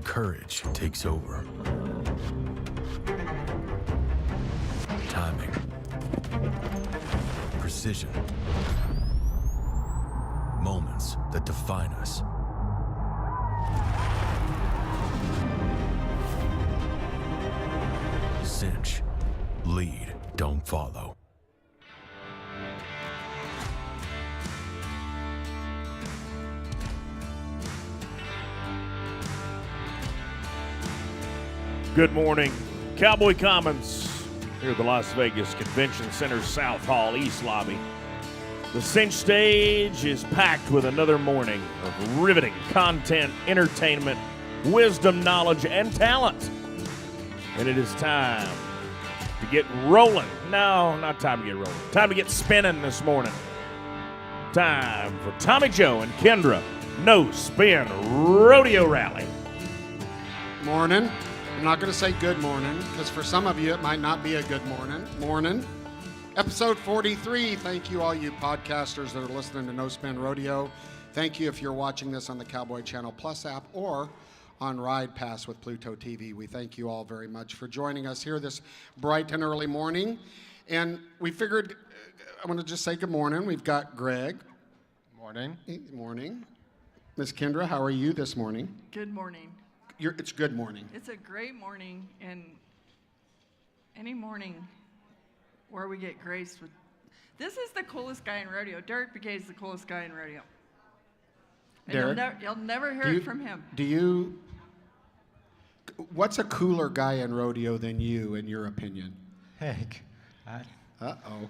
courage takes over. Timing, precision, moments that define us. Cinch, lead, don't follow. Good morning, Cowboy Commons, here at the Las Vegas Convention Center South Hall East Lobby. The Cinch stage is packed with another morning of riveting content, entertainment, wisdom, knowledge, and talent. And it is time to get rolling. No, not time to get rolling. Time to get spinning this morning. Time for Tommy Joe and Kendra No Spin Rodeo Rally. Morning. I'm not going to say good morning, because for some of you it might not be a good morning. Morning. Episode 43. Thank you, all you podcasters that are listening to No Spin Rodeo. Thank you if you're watching this on the Cowboy Channel Plus app or on Ride Pass with Pluto TV. We thank you all very much for joining us here this bright and early morning. And we figured, I want to just say good morning. We've got Greg. Morning. Good morning. Miss Kendra, how are you this morning? Good morning. It's good morning. It's a great morning, and any morning where we get graced with, this is the coolest guy in rodeo. Derek Begay is the coolest guy in rodeo. And Derek? you'll never hear it from him. What's a cooler guy in rodeo than you, in your opinion? Heck, Uh-oh.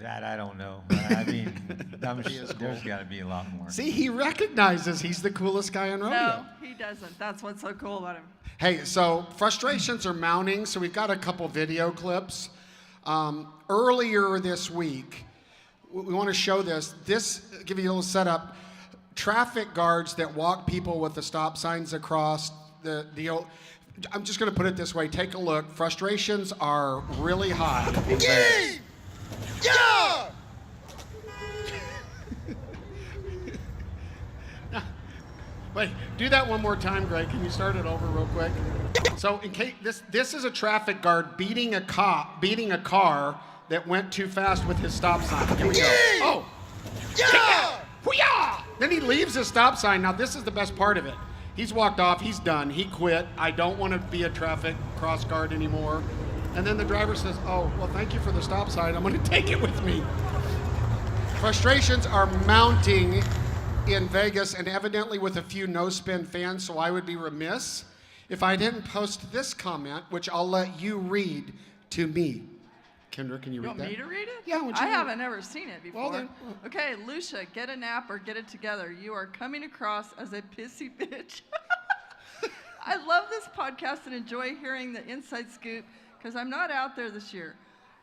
that I don't know. I mean, there's got to be a lot more. See, he recognizes he's the coolest guy in rodeo. No, he doesn't. That's what's so cool about him. Hey, so frustrations are mounting, so we've got a couple video clips. Earlier this week, we want to show this. Give you a little setup. Traffic guards that walk people with the stop signs across the deal. I'm just going to put it this way. Take a look. Frustrations are really high. Yeah! Wait, do that one more time, Greg. Can you start it over real quick? So, in case this is a traffic guard beating a car that went too fast with his stop sign. Here we go. Oh! Yeah! Hoo-yah! Then he leaves his stop sign. Now, this is the best part of it. He's walked off. He's done. He quit. I don't want to be a traffic cross guard anymore. And then the driver says, oh, well, thank you for the stop sign. I'm going to take it with me. Frustrations are mounting in Vegas, and evidently with a few no-spin fans, so I would be remiss if I didn't post this comment, which I'll let you read to me. Kendra, can you read that? You want me to read it? Yeah, would you I read haven't ever seen it before. Well, then. Okay, Lucia, get a nap or get it together. You are coming across as a pissy bitch. I love this podcast and enjoy hearing the inside scoop, because I'm not out there this year.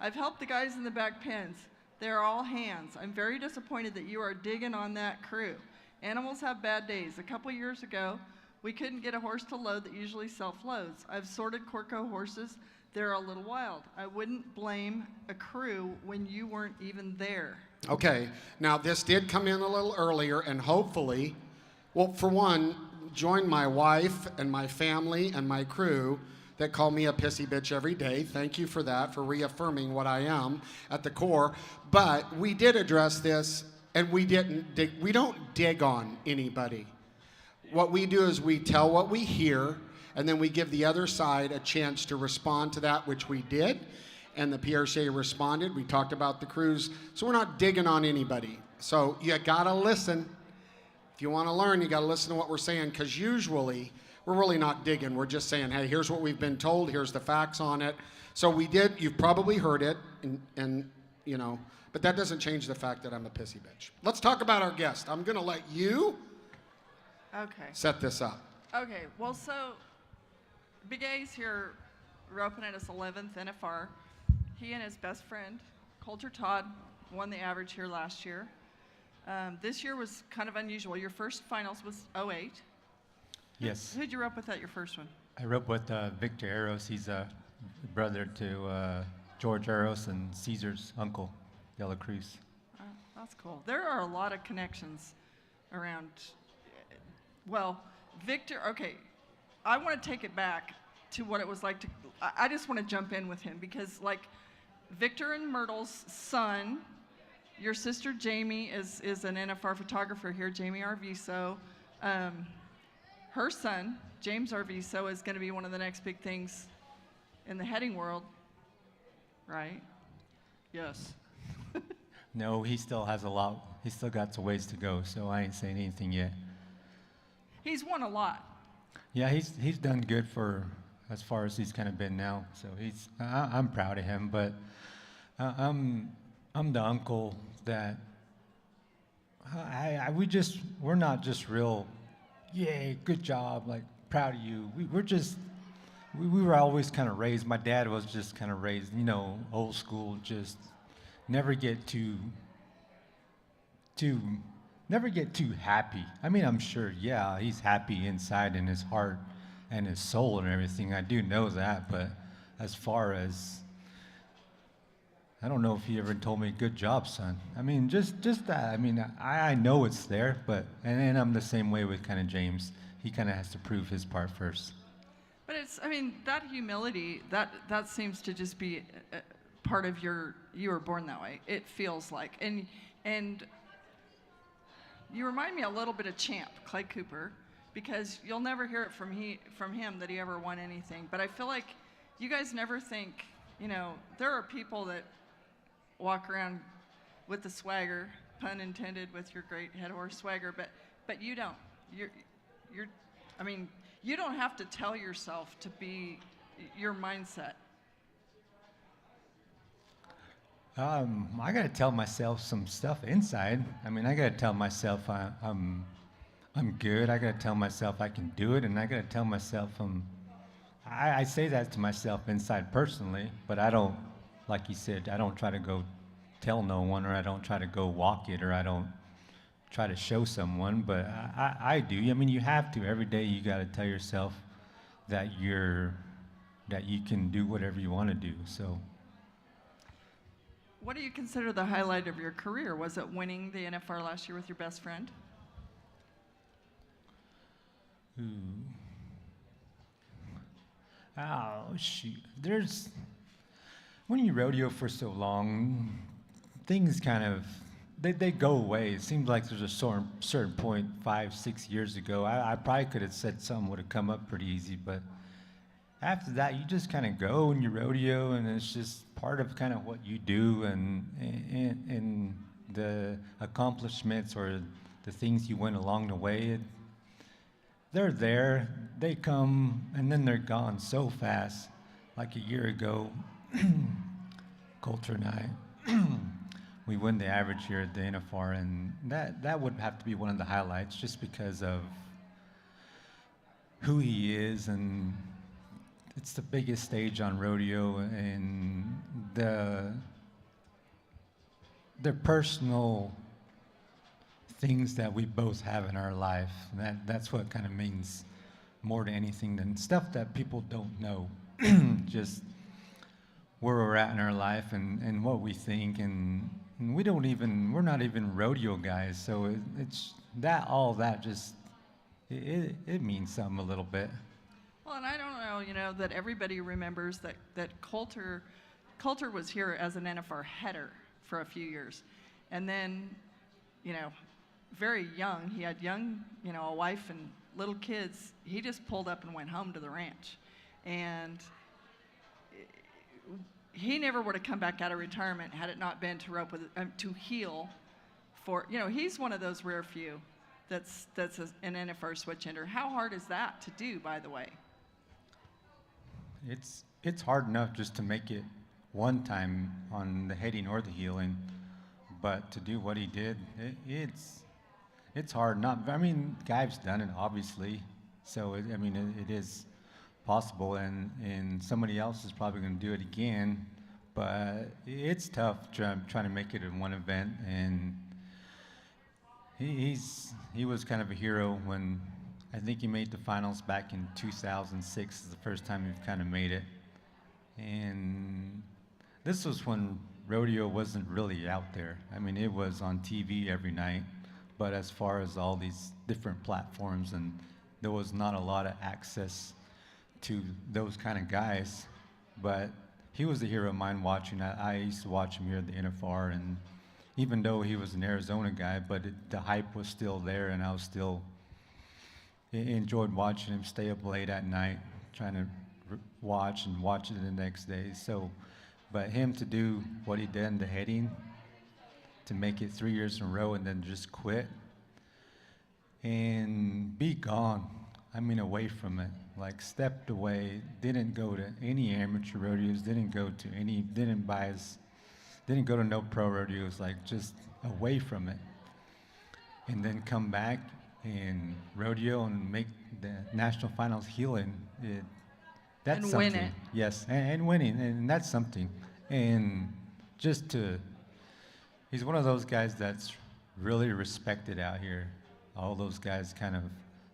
I've helped the guys in the back pens. They're all hands. I'm very disappointed that you are digging on that crew. Animals have bad days. A couple years ago, we couldn't get a horse to load that usually self-loads. I've sorted Corco horses. They're a little wild. I wouldn't blame a crew when you weren't even there. Okay, now this did come in a little earlier, and hopefully, well, for one, join my wife and my family and my crew that call me a pissy bitch every day. Thank you for that, for reaffirming what I am at the core. But we did address this, and we don't dig on anybody. What we do is we tell what we hear, and then we give the other side a chance to respond to that, which we did. And the PRCA responded. We talked about the crews. So we're not digging on anybody. So you gotta listen. If you wanna learn, you gotta listen to what we're saying, because usually we're really not digging. We're just saying, hey, here's what we've been told. Here's the facts on it. So we did. You've probably heard it, and you know, but that doesn't change the fact that I'm a pissy bitch. Let's talk about our guest. I'm gonna let you set this up. Okay, well, so Big A's here roping at his 11th NFR. He and his best friend, Coulter Todd, won the average here last year. This year was kind of unusual. Your first finals was 08. Yes. Who'd you rope with at your first one? I roped with Victor Eros. He's a brother to George Eros and Caesar's uncle, Yellow Cruz. That's cool. There are a lot of connections around, well, Victor, okay, I want to take it back to what it was like to. I just want to jump in with him because, like, Victor and Myrtle's son, your sister Jamie is an NFR photographer here, Jamie Arviso. Her son, James Arviso, is going to be one of the next big things in the heading world, right? Yes. No, he still has a lot. He still got some ways to go, so I ain't saying anything yet. He's won a lot. Yeah, he's done good for as far as he's kind of been now. So I'm proud of him, but I'm the uncle that we're not just real, yay, good job, like proud of you. We were always kind of raised. My dad was just kind of raised, old school, just never get too happy. I mean, I'm sure, yeah, he's happy inside in his heart and his soul and everything. I do know that, but as far as, I don't know if he ever told me, good job, son. I mean, just that. I mean, I know it's there, but, and I'm the same way with kind of James. He kind of has to prove his part first. But I mean, that humility, that seems to just be part of you were born that way. It feels like, and you remind me a little bit of Champ, Clay Cooper, because you'll never hear it from him that he ever won anything. But I feel like you guys never think, there are people that walk around with the swagger, pun intended, with your great head horse swagger, but you don't. I mean, you don't have to tell yourself to be your mindset. I gotta tell myself some stuff inside. I mean, I gotta tell myself I'm good. I gotta tell myself I can do it, and I gotta tell myself I say that to myself inside personally, but I don't, like you said, I don't try to go tell no one, or I don't try to go walk it, or I don't try to show someone, but I do. I mean, you have to. Every day you gotta tell yourself that you can do whatever you want to do. So. What do you consider the highlight of your career? Was it winning the NFR last year with your best friend? Ooh. Oh, shoot. When you rodeo for so long, things kind of, they go away. It seems like there's a certain point 5-6 years ago, I probably could have said something would have come up pretty easy, but after that, you just kind of go and you rodeo, and it's just part of kind of what you do, and the accomplishments or the things you win along the way, they're there, they come, and then they're gone so fast. Like a year ago, Coulter and I, we win the average here at the NFR, and that would have to be one of the highlights, just because of who he is, and it's the biggest stage on rodeo, and the personal things that we both have in our life. That's what kind of means more to anything than stuff that people don't know. Just where we're at in our life and what we think, and we're not even rodeo guys, so it's that all that just it means something a little bit. Well, and I don't know, that everybody remembers that Coulter was here as an NFR header for a few years. And then, very young, he had a wife and little kids. He just pulled up and went home to the ranch. And he never would have come back out of retirement had it not been to heal for, he's one of those rare few that's an NFR switch ender. How hard is that to do, by the way? It's hard enough just to make it one time on the heading or the heeling, but to do what he did, it's hard. Guy's done it, obviously, so it is possible, and somebody else is probably going to do it again, but it's tough trying to make it in one event, and he was kind of a hero when I think he made the finals back in 2006 is the first time he kind of made it. And this was when rodeo wasn't really out there. It was on TV every night, but as far as all these different platforms and there was not a lot of access to those kind of guys. But he was a hero of mine watching. I used to watch him here at the NFR, and even though he was an Arizona guy, but the hype was still there, and I was still enjoyed watching him stay up late at night, trying to watch it the next day. So, but him to do what he did in the heading, to make it 3 years in a row and then just quit and be gone. I mean, away from it, like stepped away, didn't go to any amateur rodeos, didn't go to no pro rodeos, like just away from it. And then come back and rodeo and make the national finals healing. That's And something. win it. Yes, and winning, and that's something. And he's one of those guys that's really respected out here. All those guys kind of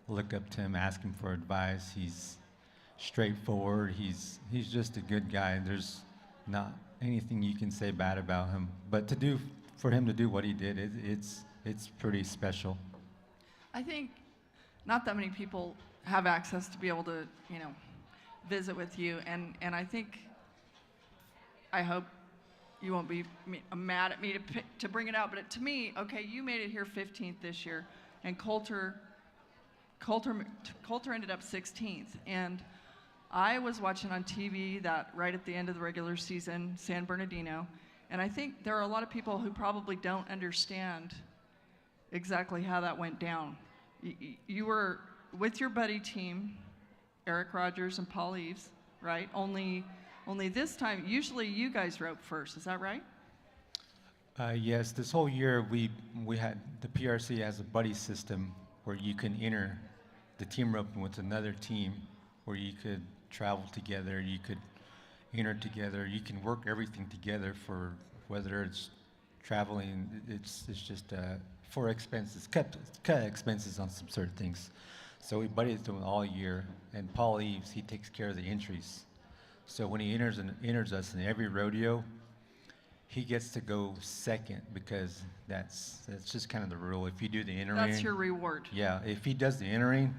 look up to him, ask him for advice. He's straightforward. He's just a good guy. There's not anything you can say bad about him. But for him to do what he did, it's pretty special. I think not that many people have access to be able to, visit with you, and I hope you won't be mad at me to bring it out, but to me, okay, you made it here 15th this year, and Coulter ended up 16th, and I was watching on TV that right at the end of the regular season, San Bernardino, and I think there are a lot of people who probably don't understand exactly how that went down. You were with your buddy team, Eric Rogers and Paul Eves, right? Only this time, usually you guys rope first, is that right? Yes, this whole year we had the PRC has a buddy system where you can enter the team roping with another team, where you could travel together, you could enter together, you can work everything together for whether it's traveling, it's just for expenses, cut expenses on some certain things. So we buddied them all year, and Paul Eves, he takes care of the entries. So when he enters us in every rodeo, he gets to go second because that's just kind of the rule. If you do the entering, That's your reward. yeah, if he does the entering,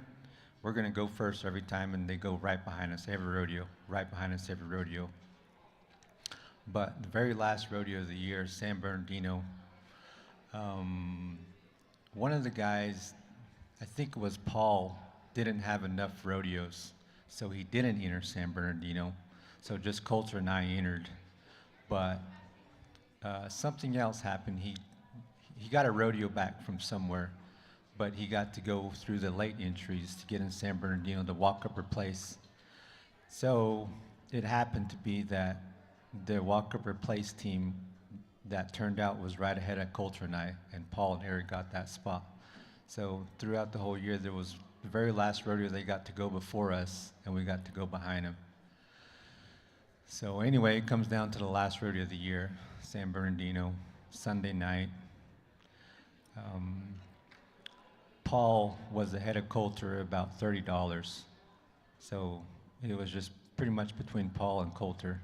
we're gonna go first every time, and they go right behind us every rodeo, right behind us every rodeo. But the very last rodeo of the year, San Bernardino, one of the guys, I think it was Paul, didn't have enough rodeos, so he didn't enter San Bernardino. So just Coulter and I entered, but something else happened. He got a rodeo back from somewhere, but he got to go through the late entries to get in San Bernardino, the walk-upper place. So it happened to be that the walk-upper place team that turned out was right ahead of Coulter and I, and Paul and Eric got that spot. So throughout the whole year, there was the very last rodeo they got to go before us, and we got to go behind them. So anyway, it comes down to the last rodeo of the year, San Bernardino, Sunday night. Paul was ahead of Coulter about $30. So it was just pretty much between Paul and Coulter.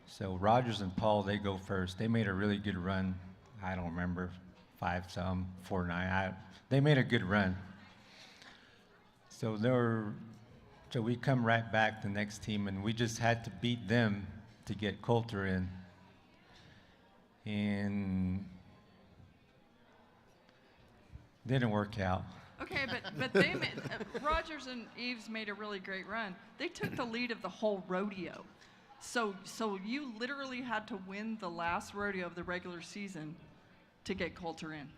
So Rogers and Paul, they go first. They made a really good run. I don't remember, 5-some, 4-9. They made a good run. So we come right back the next team, and we just had to beat them to get Coulter in. And didn't work out. Okay, but they Rogers and Eves made a really great run. They took the lead of the whole rodeo. So you literally had to win the last rodeo of the regular season to get Coulter in.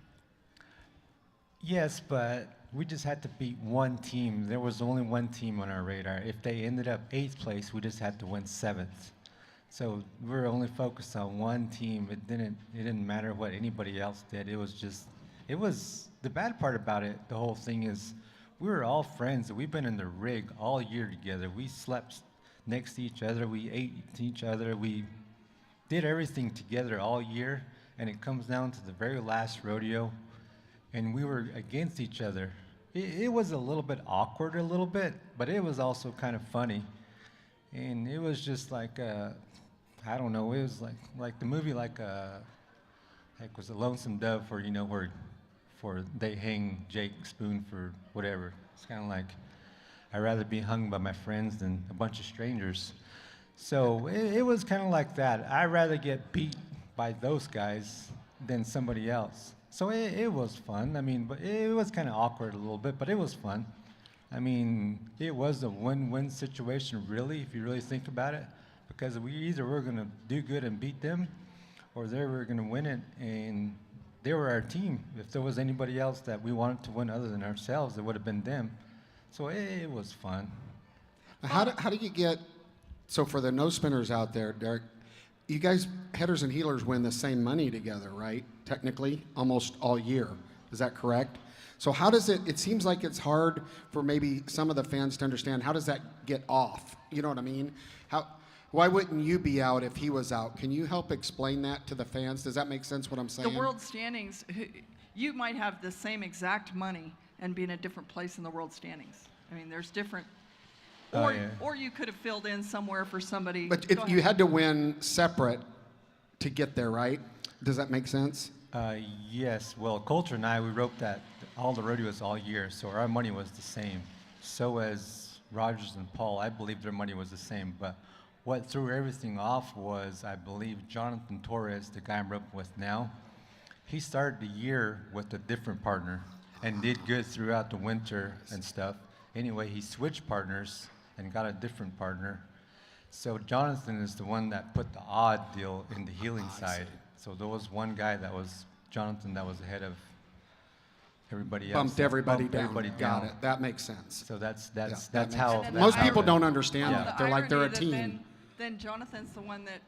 Yes, but we just had to beat one team. There was only one team on our radar. If they ended up 8th place, we just had to win 7th. So we were only focused on one team. It didn't matter what anybody else did. It was the bad part about it, the whole thing is we were all friends. We've been in the rig all year together. We slept next to each other. We ate to each other. We did everything together all year, and it comes down to the very last rodeo, and we were against each other. It was a little bit awkward, but it was also kind of funny. And it was just like, I don't know, it was like the movie, like was a Lonesome Dove, where before they hang Jake Spoon for whatever. It's kind of like I'd rather be hung by my friends than a bunch of strangers. So it was kind of like that. I'd rather get beat by those guys than somebody else. So it was fun. I mean, but it was kind of awkward a little bit, but it was fun. I mean, it was a win-win situation, really, if you really think about it, because we either were going to do good and beat them, or they were going to win it, and they were our team. If there was anybody else that we wanted to win other than ourselves, it would have been them. So it was fun. How do you get, so for the no spinners out there, Derek, you guys, headers and heelers, win the same money together, right? Technically, almost all year. Is that correct? So how does it seems like it's hard for maybe some of the fans to understand, how does that get off? You know what I mean? Why wouldn't you be out if he was out? Can you help explain that to the fans? Does that make sense what I'm saying? The world standings, you might have the same exact money and be in a different place in the world standings. I mean, there's different, or you could have filled in somewhere for somebody. But if you had to win separate to get there, right? Does that make sense? Yes. Well, Coulter and I, we roped that all the rodeos all year, so our money was the same. So as Rogers and Paul, I believe their money was the same. But what threw everything off was, I believe, Jonathan Torres, the guy I'm roping with now. He started the year with a different partner and did good throughout the winter and stuff. Anyway, he switched partners and got a different partner. So Jonathan is the one that put the odd deal in the healing side. So there was one guy that was Jonathan that was ahead of everybody else. Bumped everybody down. Everybody Got down. it. That makes sense. So that's that makes how. sense. And that's Most how people it- don't understand Yeah. that. They're like they're a irony that team. Then Jonathan's the one that,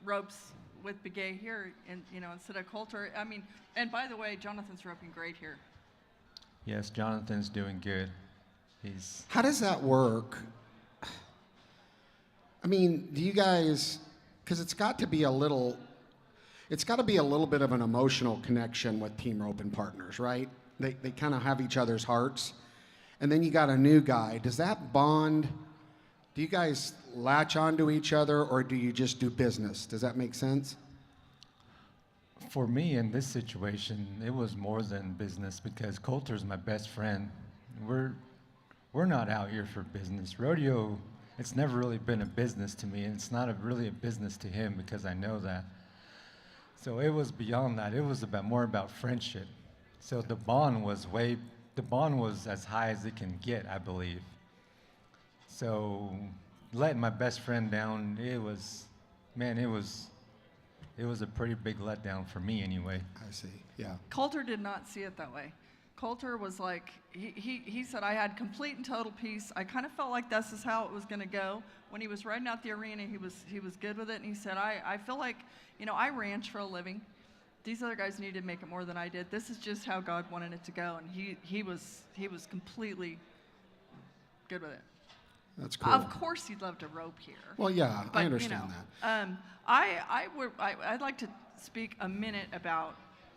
ropes with Begay here, and instead of Coulter. I mean, and by the way, Jonathan's roping great here. Yes, Jonathan's doing good. He's How does that work? I mean, do you guys, because it's got to be a little bit of an emotional connection with team roping partners, right? They kind of have each other's hearts. And then you got a new guy. Does that bond, do you guys latch onto each other, or do you just do business? Does that make sense? For me, in this situation, it was more than business because Coulter's my best friend. We're not out here for business. Rodeo, it's never really been a business to me, and it's not really a business to him because I know that. So it was beyond that. It was more about friendship. So the bond was as high as it can get, I believe. So letting my best friend down, it was a pretty big letdown for me anyway. I see, yeah. Coulter did not see it that way. Coulter was like, he said, I had complete and total peace. I kind of felt like this is how it was going to go. When he was riding out the arena, he was good with it, and he said, I feel like, I ranch for a living. These other guys needed to make it more than I did. This is just how God wanted it to go, and he was completely good with it. That's cool. Of course, he'd love to rope here. Well, yeah, But, I understand that. I'd like to speak a minute about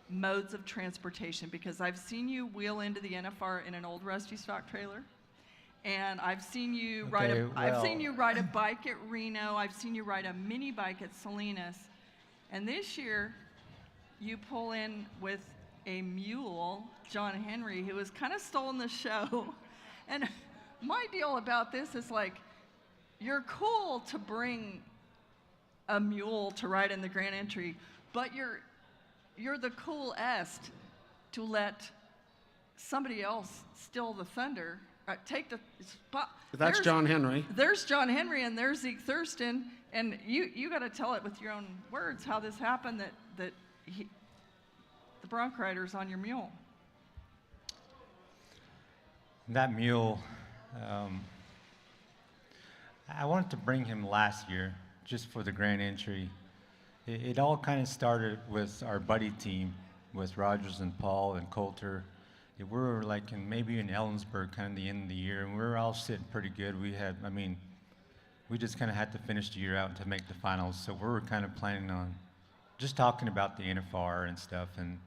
modes of transportation, because I've seen you wheel into the NFR in an old rusty stock trailer, and I've seen you ride a bike at Reno. I've seen you ride a mini bike at Salinas, and this year you pull in with a mule, John Henry, who has kind of stolen the show. And my deal about this is, like, you're cool to bring a mule to ride in the Grand Entry, but you're the coolest to let somebody else steal the thunder, take the spot. That's John Henry. There's John Henry, and there's Zeke Thurston, and you got to tell it with your own words how this happened, that the bronc rider's on your mule. That mule, I wanted to bring him last year just for the Grand Entry. It all kind of started with our buddy team, with Rogers and Paul and Coulter. We were like maybe in Ellensburg kind of the end of the year, and we were all sitting pretty good. We just kind of had to finish the year out to make the finals, so we were kind of planning on just talking about the NFR and stuff. And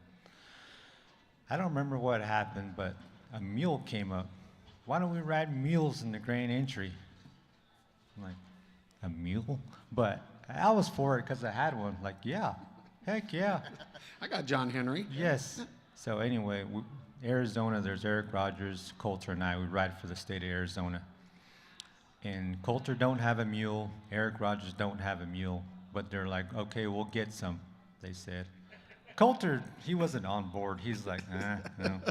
I don't remember what happened, but a mule came up. Why don't we ride mules in the Grand Entry? I'm like, a mule? But I was for it because I had one. Like, yeah, heck yeah. I got John Henry. Yes. So anyway, Arizona, there's Eric Rogers, Coulter, and I. We ride for the state of Arizona. And Coulter don't have a mule. Eric Rogers don't have a mule. But they're like, okay, we'll get some, they said. Coulter, he wasn't on board. He's like, no.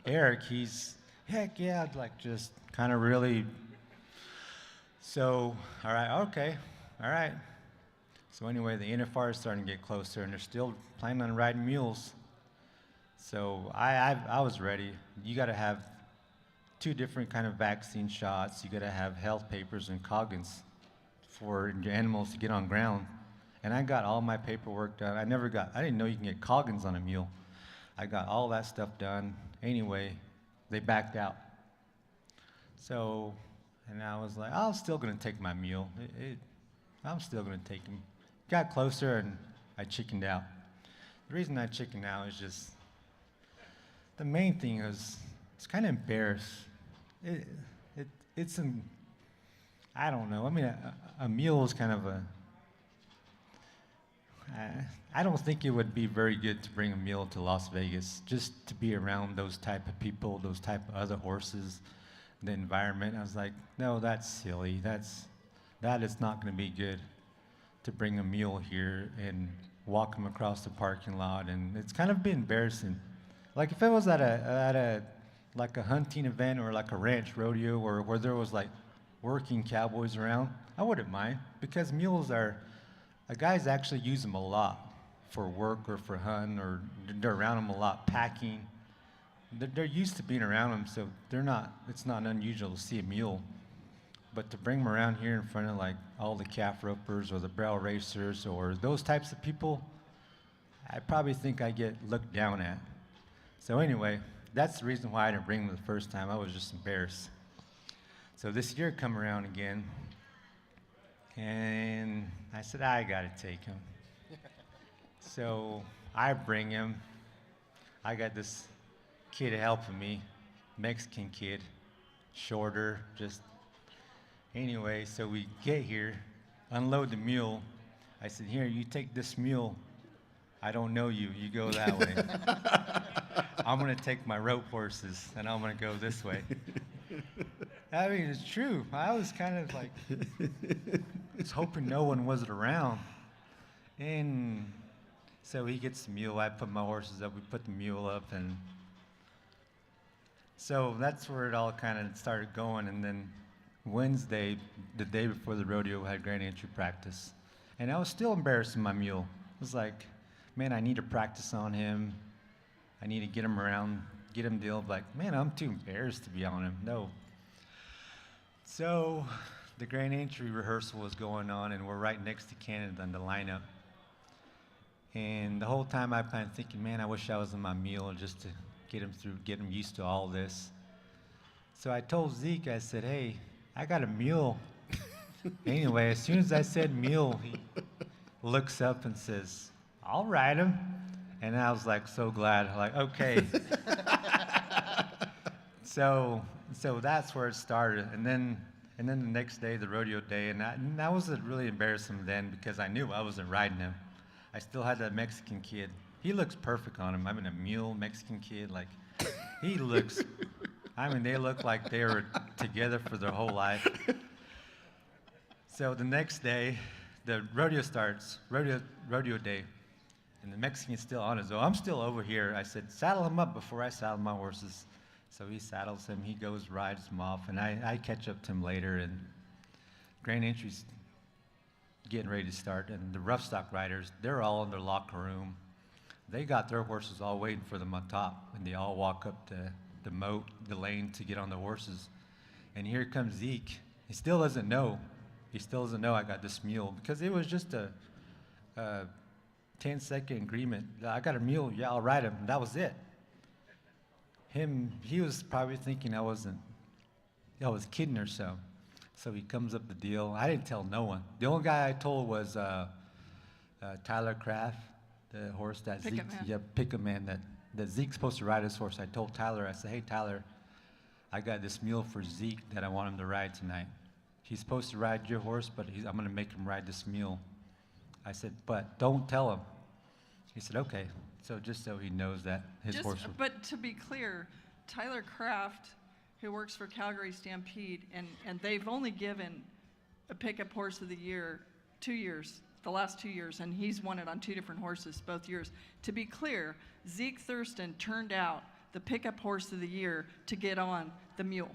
Eric, he's, heck yeah, like just kind of really. So, all right, okay, all right. So anyway, the NFR is starting to get closer, and they're still planning on riding mules. So I was ready. You got to have 2 different kind of vaccine shots. You got to have health papers and coggins for your animals to get on ground. And I got all my paperwork done. I didn't know you can get coggins on a mule. I got all that stuff done. Anyway, they backed out. So, and I was like, I'm still gonna take my mule. I'm still gonna take him. Got closer and I chickened out. The reason I chickened out is just, the main thing is, it's kind of embarrassed. I don't know. I mean, a mule is kind of I don't think it would be very good to bring a mule to Las Vegas, just to be around those type of people, those type of other horses, the environment. I was like, no, that's silly. That is not going to be good to bring a mule here and walk him across the parking lot, and it's kind of been embarrassing. Like if it was at a like a hunting event or like a ranch rodeo or where there was like working cowboys around, I wouldn't mind, because mules guys actually use them a lot for work or for hunting, or they're around them a lot packing. They're used to being around them, so it's not unusual to see a mule. But to bring them around here in front of like all the calf ropers or the barrel racers or those types of people, I probably think I get looked down at. So anyway, that's the reason why I didn't bring them the first time. I was just embarrassed. So this year come around again, and I said, I gotta take him. So I bring him. I got this kid helping me, Mexican kid, shorter, just. Anyway, so we get here, unload the mule. I said, here, you take this mule. I don't know you, you go that way. I'm gonna take my rope horses and I'm gonna go this way. I mean, it's true. I was kind of like, was hoping no one was around. And so he gets the mule, I put my horses up, we put the mule up, and so that's where it all kind of started going. And then Wednesday, the day before the rodeo, I had grand entry practice. And I was still embarrassing my mule. I was like, man, I need to practice on him. I need to get him around, get him deal. Like, man, I'm too embarrassed to be on him. No. So the grand entry rehearsal was going on, and we're right next to Canada in the lineup. And the whole time I've been thinking, man, I wish I was on my mule just to get him used to all this. So I told Zeke, I said, hey, I got a mule. Anyway, as soon as I said mule, he looks up and says, I'll ride him. And I was like, so glad, like, okay. So that's where it started. And then the next day, the rodeo day, and that was really embarrassing then, because I knew I wasn't riding him. I still had that Mexican kid. He looks perfect on him. I mean, a mule Mexican kid, like, he looks, I mean, they look like they were together for their whole life. So the next day, the rodeo starts, rodeo day, and the Mexican's still on his own. I'm still over here. I said, saddle him up before I saddle my horses. So he saddles him, he goes, rides him off, and I catch up to him later, and grand entry's getting ready to start, and the rough stock riders, they're all in their locker room. They got their horses all waiting for them on top, and they all walk up to the moat, the lane, to get on the horses. And here comes Zeke. He still doesn't know. I got this mule, because it was just a 10-second agreement. I got a mule, yeah, I'll ride him. And that was it. He was probably thinking I was kidding or so. So he comes up the deal. I didn't tell no one. The only guy I told was Tyler Kraft, the horse that Picket Man, that Zeke's supposed to ride his horse. I told Tyler, I said, hey, Tyler, I got this mule for Zeke that I want him to ride tonight. He's supposed to ride your horse, but I'm going to make him ride this mule. I said, but don't tell him. He said, okay. So just so he knows that his Just, horse. but to be clear, Tyler Kraft, who works for Calgary Stampede, and they've only given a pickup horse of the year 2 years, the last 2 years, and he's won it on 2 different horses both years. To be clear, Zeke Thurston turned out the pickup horse of the year to get on the mule.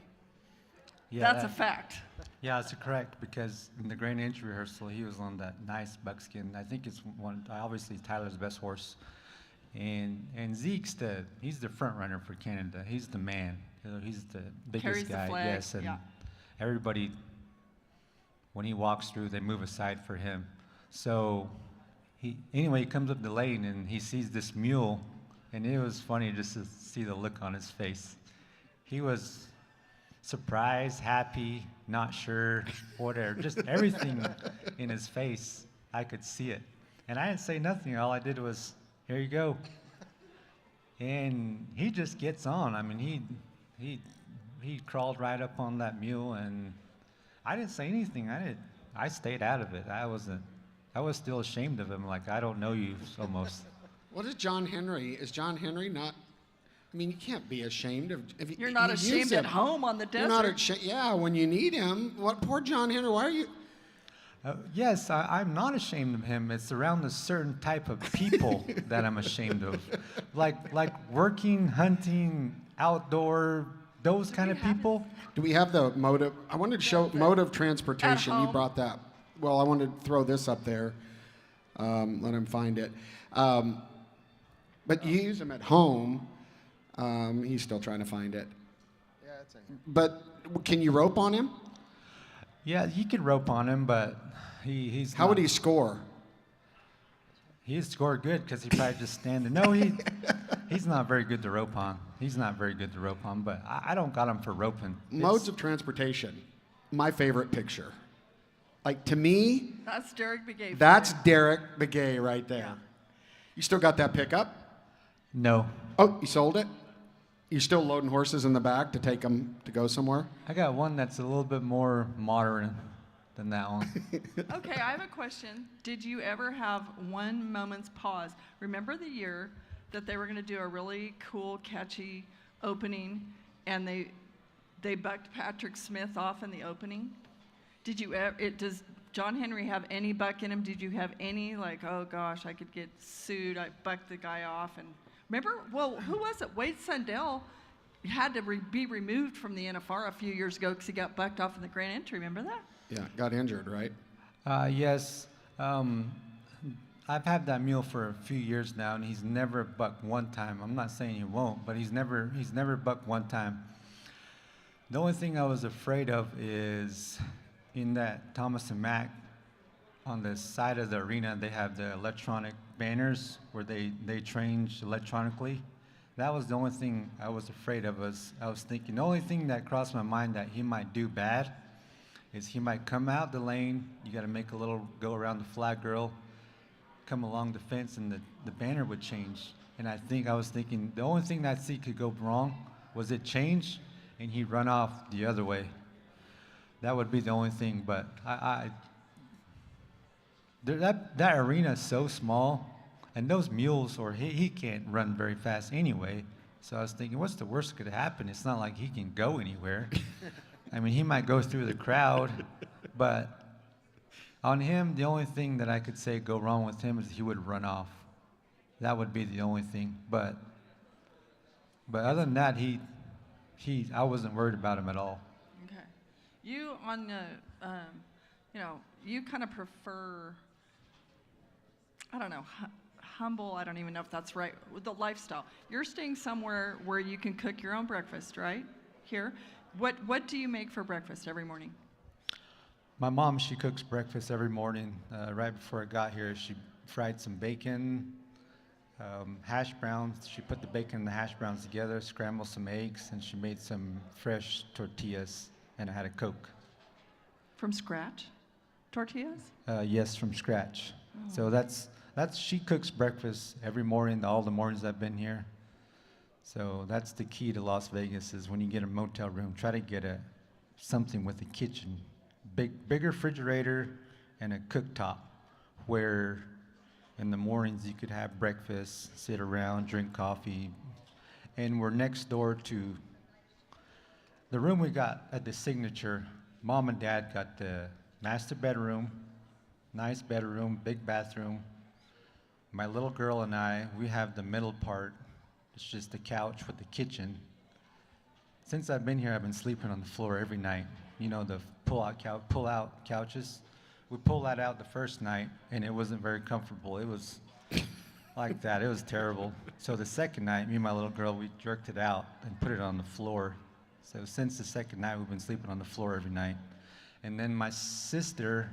Yeah, That's a fact. Yeah, that's correct, because in the grand entry rehearsal, he was on that nice buckskin. I think it's obviously Tyler's best horse. And Zeke's he's the front runner for Canada. He's the man. He's the biggest Carries the guy. flag, Yes, and yeah. everybody, when he walks through, they move aside for him. So he comes up the lane and he sees this mule, and it was funny just to see the look on his face. He was surprised, happy, not sure, whatever, just everything in his face. I could see it. And I didn't say nothing. All I did was, here you go. And he just gets on. I mean, he crawled right up on that mule, and I didn't say anything. I stayed out of it. I was still ashamed of him, like, I don't know you almost. What is John Henry? Is John Henry not? I mean, you can't be ashamed of. If You're not you use ashamed at him. home on the You're not desert. ashamed. Yeah, when you need him. What? Poor John Henry. Why are you? Yes, I'm not ashamed of him. It's around a certain type of people that I'm ashamed of. Like working, hunting, outdoor, those kind of people. Do we have the motive? I wanted to show mode of transportation. At You home. brought that. Well, I wanted to throw this up there. Let him find it. But you use him at home. He's still trying to find it. Yeah, it's in here. But can you rope on him? Yeah, you could rope on him, but he's How not, would he score? He'd score good because he probably just stand there. No, he's not very good to rope on. He's not very good to rope on, but I don't got him for roping. Modes of transportation. My favorite picture. Like, to me, That's Derek Begay. that's Derek Begay right there. Yeah. You still got that pickup? No, Oh, you sold it? You still loading horses in the back to take them to go somewhere? I got one that's a little bit more modern than that one. Okay, I have a question. Did you ever have one moment's pause? Remember the year that they were going to do a really cool, catchy opening, and they bucked Patrick Smith off in the opening? Did you ever? Does John Henry have any buck in him? Did you have any like, oh gosh, I could get sued? I bucked the guy off, and remember? Well, who was it? Wade Sundell had to be removed from the NFR a few years ago because he got bucked off in the Grand Entry. Remember that? Yeah, got injured, right? Yes. I've had that mule for a few years now, and he's never bucked one time. I'm not saying he won't, but he's never bucked one time. The only thing I was afraid of is in that Thomas and Mack, on the side of the arena, they have the electronic banners where they change electronically. That was the only thing I was afraid of. I was thinking, the only thing that crossed my mind that he might do bad is he might come out the lane, you got to make a little go around the flag girl, come along the fence, and the banner would change. And I was thinking, the only thing that I see could go wrong was it change, and he'd run off the other way. That would be the only thing, but that arena is so small, and those mules, or he can't run very fast anyway. So I was thinking, what's the worst that could happen? It's not like he can go anywhere. I mean, he might go through the crowd, but on him, the only thing that I could say go wrong with him is he would run off. That would be the only thing. But other than that, I wasn't worried about him at all. Okay. You on the, you kind of prefer, I don't know, humble, I don't even know if that's right, with the lifestyle. You're staying somewhere where you can cook your own breakfast, right? Here. What do you make for breakfast every morning? My mom, she cooks breakfast every morning. Right before I got here, she fried some bacon, hash browns. She put the bacon and the hash browns together, scrambled some eggs, and she made some fresh tortillas, and I had a Coke. From scratch? Tortillas? Yes, from scratch. So that's she cooks breakfast every morning, all the mornings I've been here. So that's the key to Las Vegas is when you get a motel room, try to get something with a kitchen, bigger refrigerator and a cooktop where In the mornings, you could have breakfast, sit around, drink coffee. And we're next door to the room we got at the Signature. Mom and Dad got the master bedroom, nice bedroom, big bathroom. My little girl and I, we have the middle part. It's just the couch with the kitchen. Since I've been here, I've been sleeping on the floor every night. You know, the pull-out couches. We pulled that out the first night, and it wasn't very comfortable. It was like that. It was terrible. So the second night, me and my little girl, we jerked it out and put it on the floor. So since the second night, we've been sleeping on the floor every night. And then my sister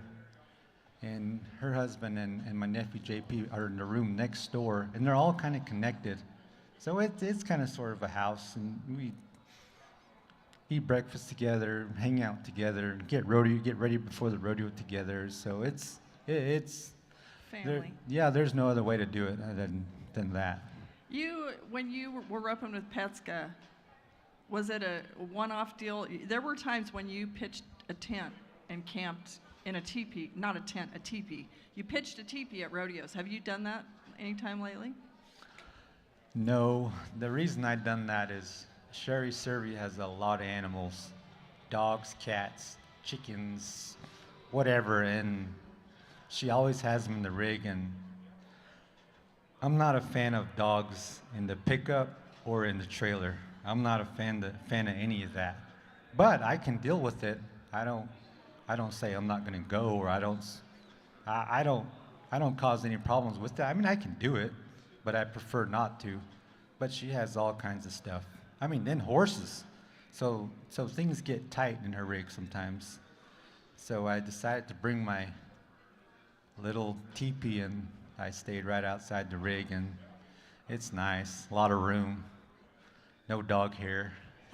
and her husband and my nephew JP are in the room next door, and they're all kind of connected. So it's kind of sort of a house, and we eat breakfast together, hang out together, get ready before the rodeo together. So it's Family. yeah, there's no other way to do it than that. When you were roping with Petska, was it a one-off deal? There were times when you pitched a tent and camped in a teepee, not a tent, a teepee. You pitched a teepee at rodeos. Have you done that anytime lately? No, the reason I've done that is Sherry Servey has a lot of animals, dogs, cats, chickens, whatever, and she always has them in the rig, and I'm not a fan of dogs in the pickup or in the trailer. I'm not a fan of any of that. But I can deal with it. I don't say I'm not going to go, or I don't cause any problems with that. I mean, I can do it, but I prefer not to. But she has all kinds of stuff. I mean, then horses. So things get tight in her rig sometimes. So I decided to bring my little teepee, and I stayed right outside the rig, and it's nice, a lot of room, no dog hair.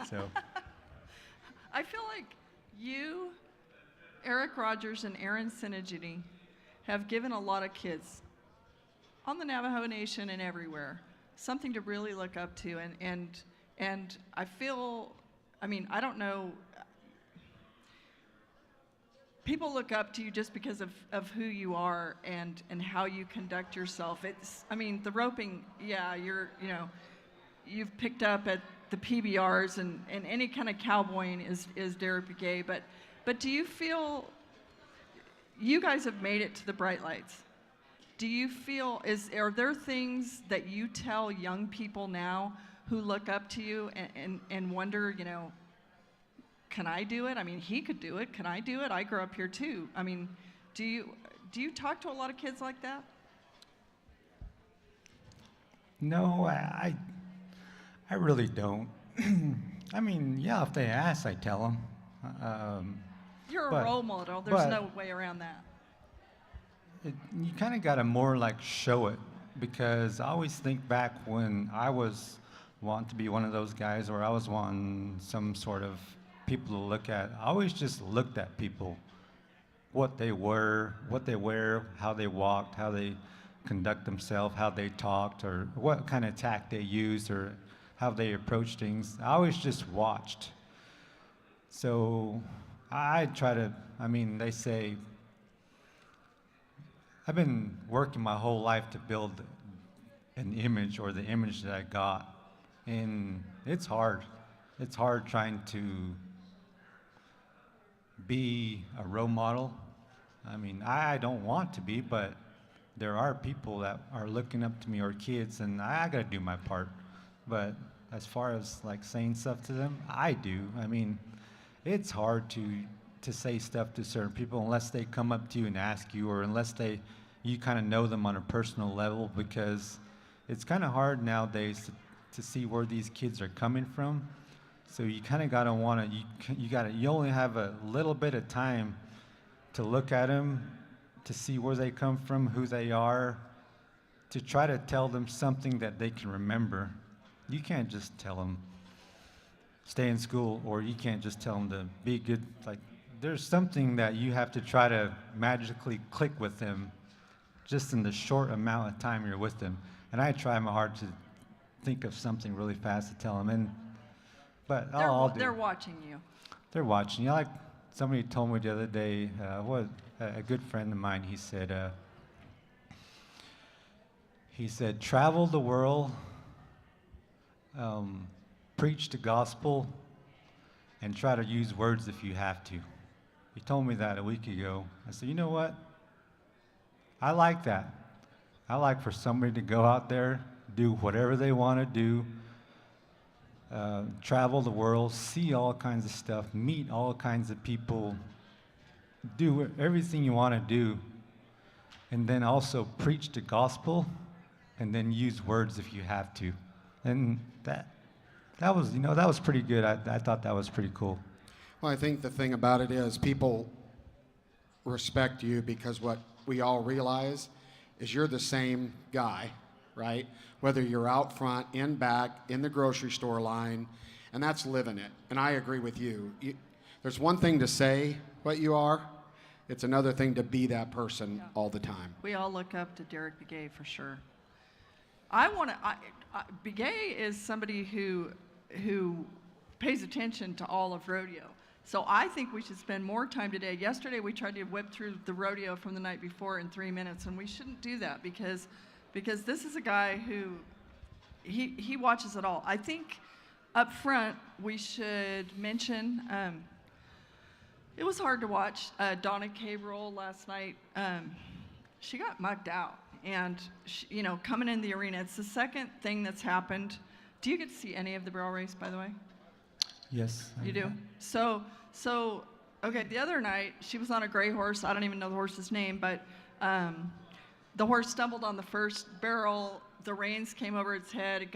So I feel like you, Eric Rogers, and Aaron Sinigini have given a lot of kids on the Navajo Nation and everywhere something to really look up to, and I feel, I mean, I don't know, people look up to you just because of who you are and how you conduct yourself. It's, I mean, the roping, yeah, you've picked up at the PBRs and any kind of cowboying is Derek Begay, but do you feel, you guys have made it to the bright lights. Do you feel, are there things that you tell young people now who look up to you and wonder, can I do it? I mean, he could do it. Can I do it? I grew up here too. I mean, do you talk to a lot of kids like that? no, I really don't. I mean, yeah, if they ask, I tell them. You're a but- role model. There's but- no way around that. You kind of got to more like show it, because I always think back when I was wanting to be one of those guys, or I was wanting some sort of people to look at. I always just looked at people, what they wear, how they walked, how they conduct themselves, how they talked, or what kind of tact they used, or how they approached things. I always just watched. So I try to, I mean, they say, I've been working my whole life to build an image, or the image that I got. And it's hard. It's hard trying to be a role model. I mean, I don't want to be, but there are people that are looking up to me, or kids, and I gotta do my part. But as far as like saying stuff to them, I do. I mean, it's hard to say stuff to certain people unless they come up to you and ask you, or unless you kind of know them on a personal level, because it's kind of hard nowadays to see where these kids are coming from. So you kind of gotta you only have a little bit of time to look at them, to see where they come from, who they are, to try to tell them something that they can remember. You can't just tell them stay in school, or you can't just tell them to be good. Like, there's something that you have to try to magically click with them just in the short amount of time you're with them. And I try my hard to think of something really fast to tell them. But I'll do. They're watching you. They're watching. You know, like somebody told me the other day, a good friend of mine, he said, He said, travel the world, preach the gospel, and try to use words if you have to. He told me that a week ago. I said, you know what? I like that. I like for somebody to go out there, do whatever they want to do, travel the world, see all kinds of stuff, meet all kinds of people, do everything you want to do, and then also preach the gospel, and then use words if you have to. And that was pretty good. I thought that was pretty cool. Well, I think the thing about it is people respect you because what we all realize is you're the same guy, right? Whether you're out front, in back, in the grocery store line, and that's living it. And I agree with you. There's one thing to say what you are. It's another thing to be that person all the time. We all look up to Derek Begay for sure. Begay is somebody who pays attention to all of rodeo. So I think we should spend more time today. Yesterday we tried to whip through the rodeo from the night before in 3 minutes, and we shouldn't do that because this is a guy who he watches it all. I think up front we should mention. It was hard to watch Donna Cabrol last night. She got mugged out, and she, coming in the arena. It's the second thing that's happened. Do you get to see any of the barrel race, by the way? Yes. You do? So, okay, the other night, she was on a gray horse. I don't even know the horse's name, but the horse stumbled on the first barrel. The reins came over its head.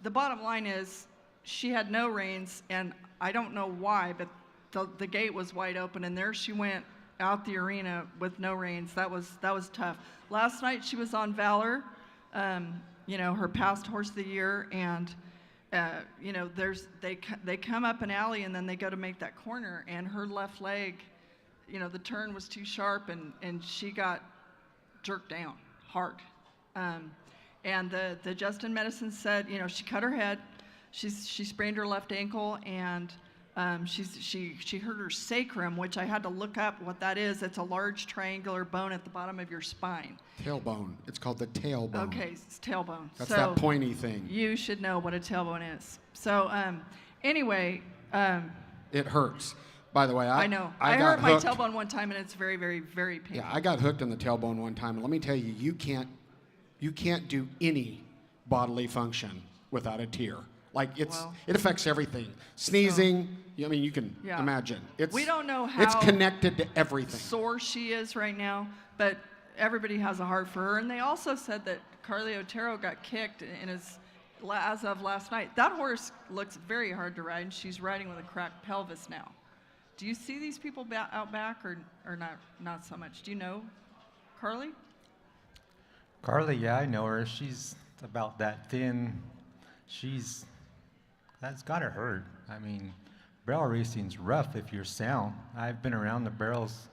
The bottom line is she had no reins, and I don't know why, but the gate was wide open, and there she went out the arena with no reins. That was tough. Last night, she was on Valor, her past horse of the year, and they come up an alley and then they go to make that corner, and her left leg, the turn was too sharp, and she got jerked down hard. And the Justin medicine said, she cut her head, she sprained her left ankle, and she hurt her sacrum, which I had to look up what that is. It's a large triangular bone at the bottom of your spine. Tailbone. It's called the tailbone. Okay, it's tailbone. That's so that pointy thing. You should know what a tailbone is. So anyway. It hurts. By the way, I know. I hurt my tailbone one time, and it's very, very, very painful. Yeah, I got hooked in the tailbone one time, and let me tell you, you can't do any bodily function without a tear. Like it affects everything. Sneezing, you can imagine. We don't know how it's connected to everything. Sore she is right now, but everybody has a heart for her. And they also said that Carly Otero got kicked as of last night. That horse looks very hard to ride, and she's riding with a cracked pelvis now. Do you see these people out back, or not so much? Do you know Carly? Carly, yeah, I know her. She's about that thin. That's gotta hurt. Barrel racing's rough if you're sound. I've been around the barrels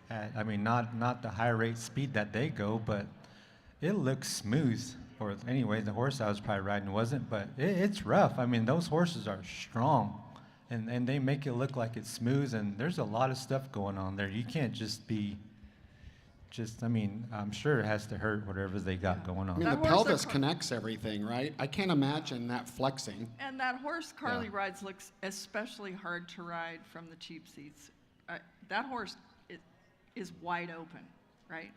at, not the high rate speed that they go, but it looks smooth. Or anyway, the horse I was probably riding wasn't, but it's rough. Those horses are strong, and they make it look like it's smooth, and there's a lot of stuff going on there. You can't just be I'm sure it has to hurt whatever they got going on. The pelvis connects everything, right? I can't imagine that flexing. And that horse Carly rides looks especially hard to ride from the cheap seats. That horse is wide open, right?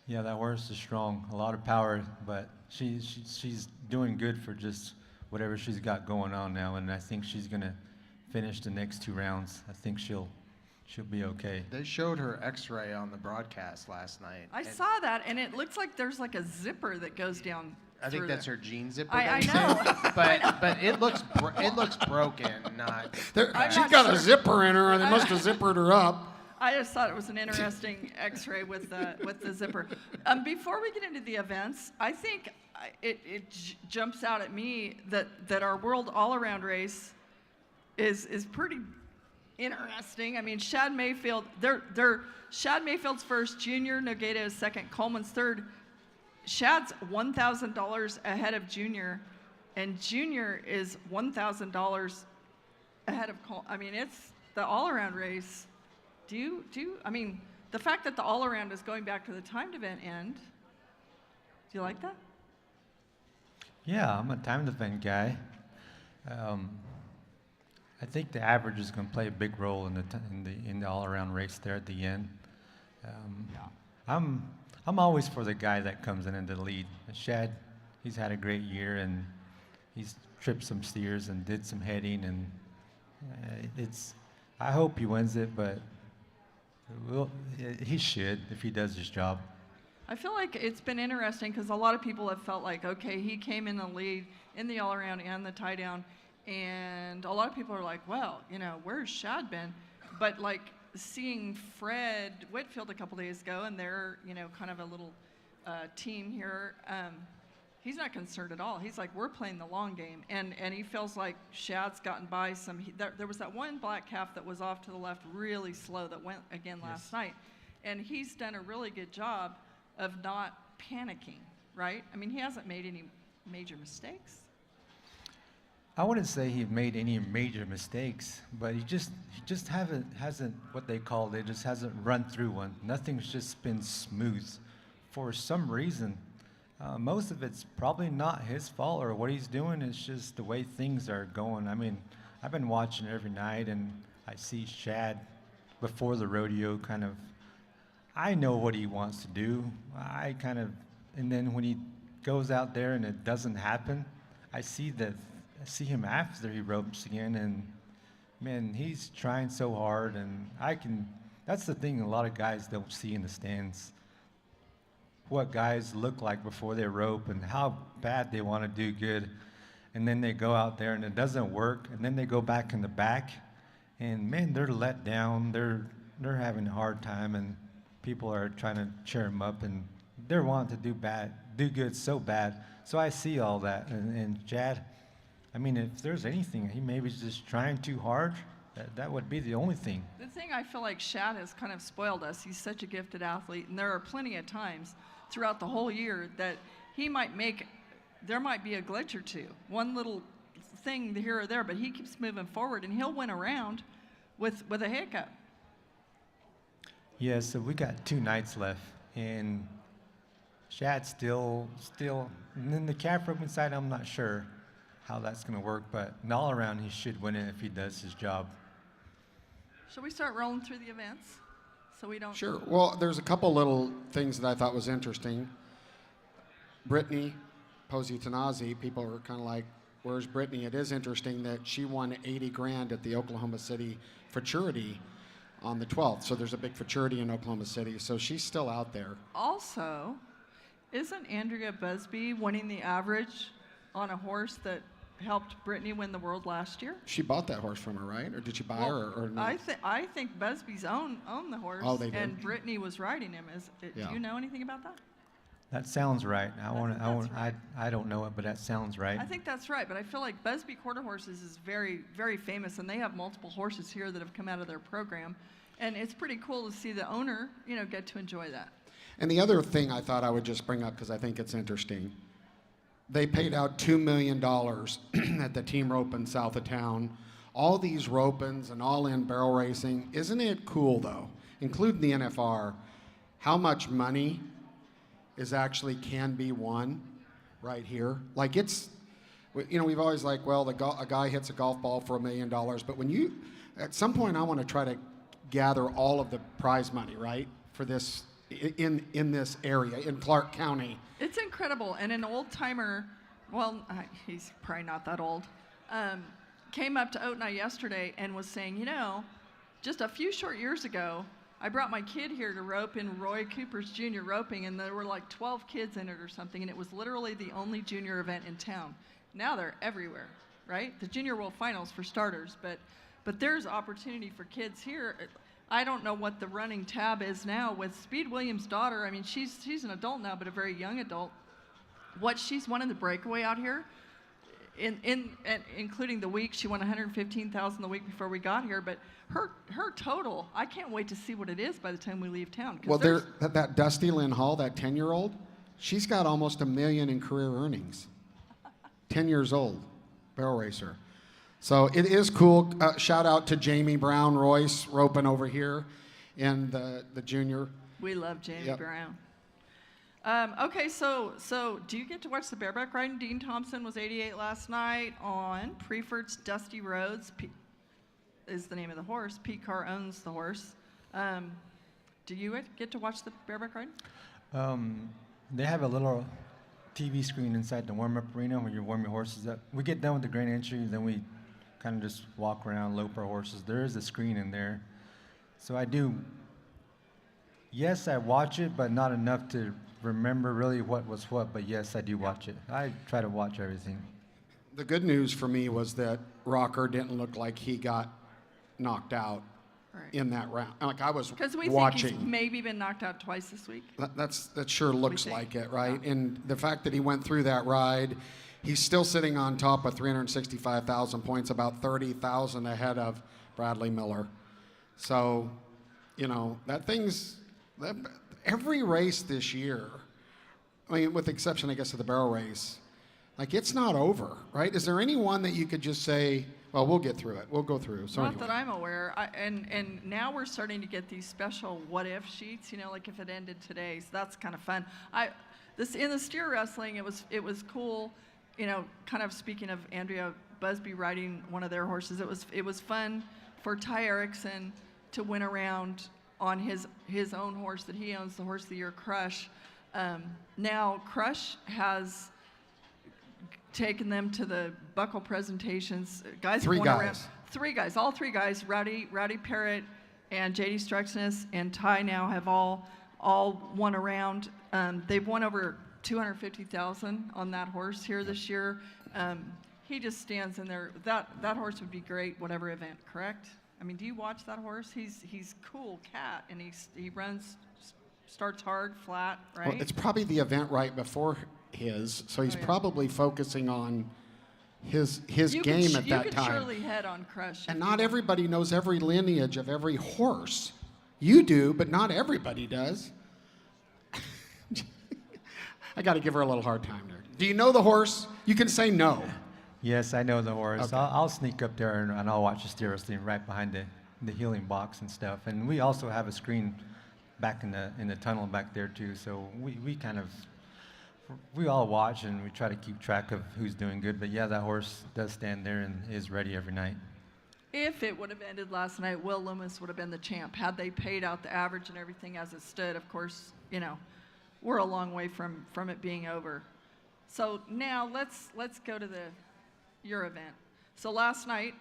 Yeah, that horse is strong, a lot of power, but she's doing good for just whatever she's got going on now, and I think she's gonna finish the next 2 rounds. I think she'll be okay. They showed her x-ray on the broadcast last night. I saw that, and it looks like there's like a zipper that goes down. I think that's her jean zipper. I know. but it looks broken, not. She's got a zipper in her, and they must have zippered her up. I just thought it was an interesting x-ray with the zipper. Before we get into the events, I think it jumps out at me that our world all-around race is pretty interesting. Shad Mayfield, Shad Mayfield's first, Junior Nogueira is second, Coleman's third. Shad's $1,000 ahead of Junior, and Junior is $1,000 ahead of Coleman. It's the all-around race. The fact that the all-around is going back to the timed event end, Do you like that? Yeah, I'm a time event guy. Um, I think the average is going to play a big role in the all-around race there at the end. I'm always for the guy that comes in the lead. Shad, he's had a great year and he's tripped some steers and did some heading and I hope he wins it, but he should if he does his job. I feel like it's been interesting because a lot of people have felt like, okay, he came in the lead in the all-around and the tie-down, and a lot of people are like, well, where's Shad been? But like seeing Fred Whitfield a couple days ago, and they're, kind of a little team here, he's not concerned at all. He's like, we're playing the long game, and he feels like Shad's gotten by some. There was that one black calf that was off to the left really slow that went again last night, and he's done a really good job of not panicking, right? I mean, he hasn't made any major mistakes. I wouldn't say he made any major mistakes, but he just hasn't what they call it just hasn't run through one. Nothing's just been smooth for some reason. Most of it's probably not his fault or what he's doing. It's just the way things are going. I mean, I've been watching every night, and I see Shad before the rodeo kind of. I know what he wants to do. And then when he goes out there and it doesn't happen, I see him after he ropes again, and man, he's trying so hard, and that's the thing a lot of guys don't see in the stands. What guys look like before they rope and how bad they want to do good, and then they go out there and it doesn't work, and then they go back in the back, and man, they're let down. They're having a hard time, and people are trying to cheer them up, and they're wanting to do good so bad. So I see all that, and Shad, I mean, if there's anything, he maybe is just trying too hard. That would be the only thing. The thing I feel like Shad has kind of spoiled us. He's such a gifted athlete, and there are plenty of times throughout the whole year that there might be a glitch or two, one little thing here or there, but he keeps moving forward, and he'll win around with a hiccup. Yeah, so we got 2 nights left, and Shad's still, and then the calf roping side, I'm not sure how that's going to work, but all around he should win it if he does his job. Shall we start rolling through the events so we don't? Sure. Well, there's a couple little things that I thought was interesting. Brittany Posey-Tanazi, people were kind of like, where's Brittany? It is interesting that she won $80,000 at the Oklahoma City Futurity on the 12th. So there's a big Futurity in Oklahoma City. So she's still out there. Also, isn't Andrea Busby winning the average on a horse that helped Brittany win the world last year? She bought that horse from her, right? Or did she buy her or no? I think Busby's owned the horse. Oh, they did? And Brittany was riding him. Yeah. Do you know anything about that? That sounds right. I don't know it, but that sounds right. I think that's right, but I feel like Busby Quarter Horses is very, very famous, and they have multiple horses here that have come out of their program, and it's pretty cool to see the owner, get to enjoy that. And the other thing I thought I would just bring up, because I think it's interesting, they paid out $2 million at the team roping south of town. All these ropings and all-in barrel racing. Isn't it cool, though, including the NFR, how much money can be won right here? Like we've always like, well, a guy hits a golf ball for $1 million, but at some point I want to try to gather all of the prize money, right, for this in this area in Clark County. It's incredible, and an old timer, well, he's probably not that old, came up to Oat and I yesterday and was saying, just a few short years ago, I brought my kid here to rope in Roy Cooper's junior roping, and there were like 12 kids in it or something, and it was literally the only junior event in town. Now they're everywhere, right? The Junior World Finals for starters, but there's opportunity for kids here. I don't know what the running tab is now with Speed Williams' daughter. I mean, she's an adult now, but a very young adult. What she's won in the breakaway out here, including the week, she won $115,000 the week before we got here. But her total, I can't wait to see what it is by the time we leave town. Well, that Dusty Lynn Hall, that 10-year-old, she's got almost $1 million in career earnings. 10 years old, barrel racer. So it is cool. Shout out to Jamie Brown Royce roping over here in the junior. We love Jamie Brown. Okay, so do you get to watch the bareback riding? Dean Thompson was 88 last night on Preferred's Dusty Roads. Is the name of the horse. Pete Carr owns the horse. Do you get to watch the bareback ride? They have a little TV screen inside the warm-up arena where you warm your horses up. We get done with the grain entry, then we kind of just walk around, lope our horses. There is a screen in there. So I do, yes, I watch it, but not enough to remember really what was what, but yes, I do watch it. I try to watch everything. The good news for me was that Rocker didn't look like he got knocked out Right. in that round. Like I was Because we watching. think he's maybe been knocked out twice this week. That sure looks think. like it, right? And the fact that he went through that ride, he's still sitting on top of 365,000 points, about 30,000 ahead of Bradley Miller. So, every race this year, I mean, with the exception, I guess, of the barrel race, like it's not over, right? Is there any one that you could just say, well, we'll get through it. We'll go through. So Not anyway. that I'm aware. And now we're starting to get these special what-if sheets. Like if it ended today, so that's kind of fun. In the steer wrestling, it was cool. Kind of speaking of Andrea Busby riding one of their horses, it was fun for Ty Erickson to win around on his own horse that he owns, the Horse of the Year, Crush. Now Crush has taken them to the buckle presentations. Guys Three won guys. around. Three guys, all three guys, Rowdy Parrott and J.D. Struxness and Ty now have all won around. They've won over 250,000 on that horse here this year. He just stands in there. That horse would be great, whatever event, correct? I mean, do you watch that horse? He's cool cat, and he runs, starts hard, flat, right? Well, it's probably the event right before his, so he's Oh, yeah. probably focusing on his You game could, at you that could time. surely head on Crush. And if not you- everybody knows every lineage of every horse. You do, but not everybody does. I got to give her a little hard time there. Do you know the horse? You can say no. Yes, I know the horse. Okay. I'll sneak up there and I'll watch the steer wrestling right behind the healing box and stuff. And we also have a screen back in the tunnel back there too. So we all watch and we try to keep track of who's doing good. But yeah, that horse does stand there and is ready every night. If it would have ended last night, Will Loomis would have been the champ. Had they paid out the average and everything as it stood, of course, we're a long way from it being over. So now let's go to your event. So last night,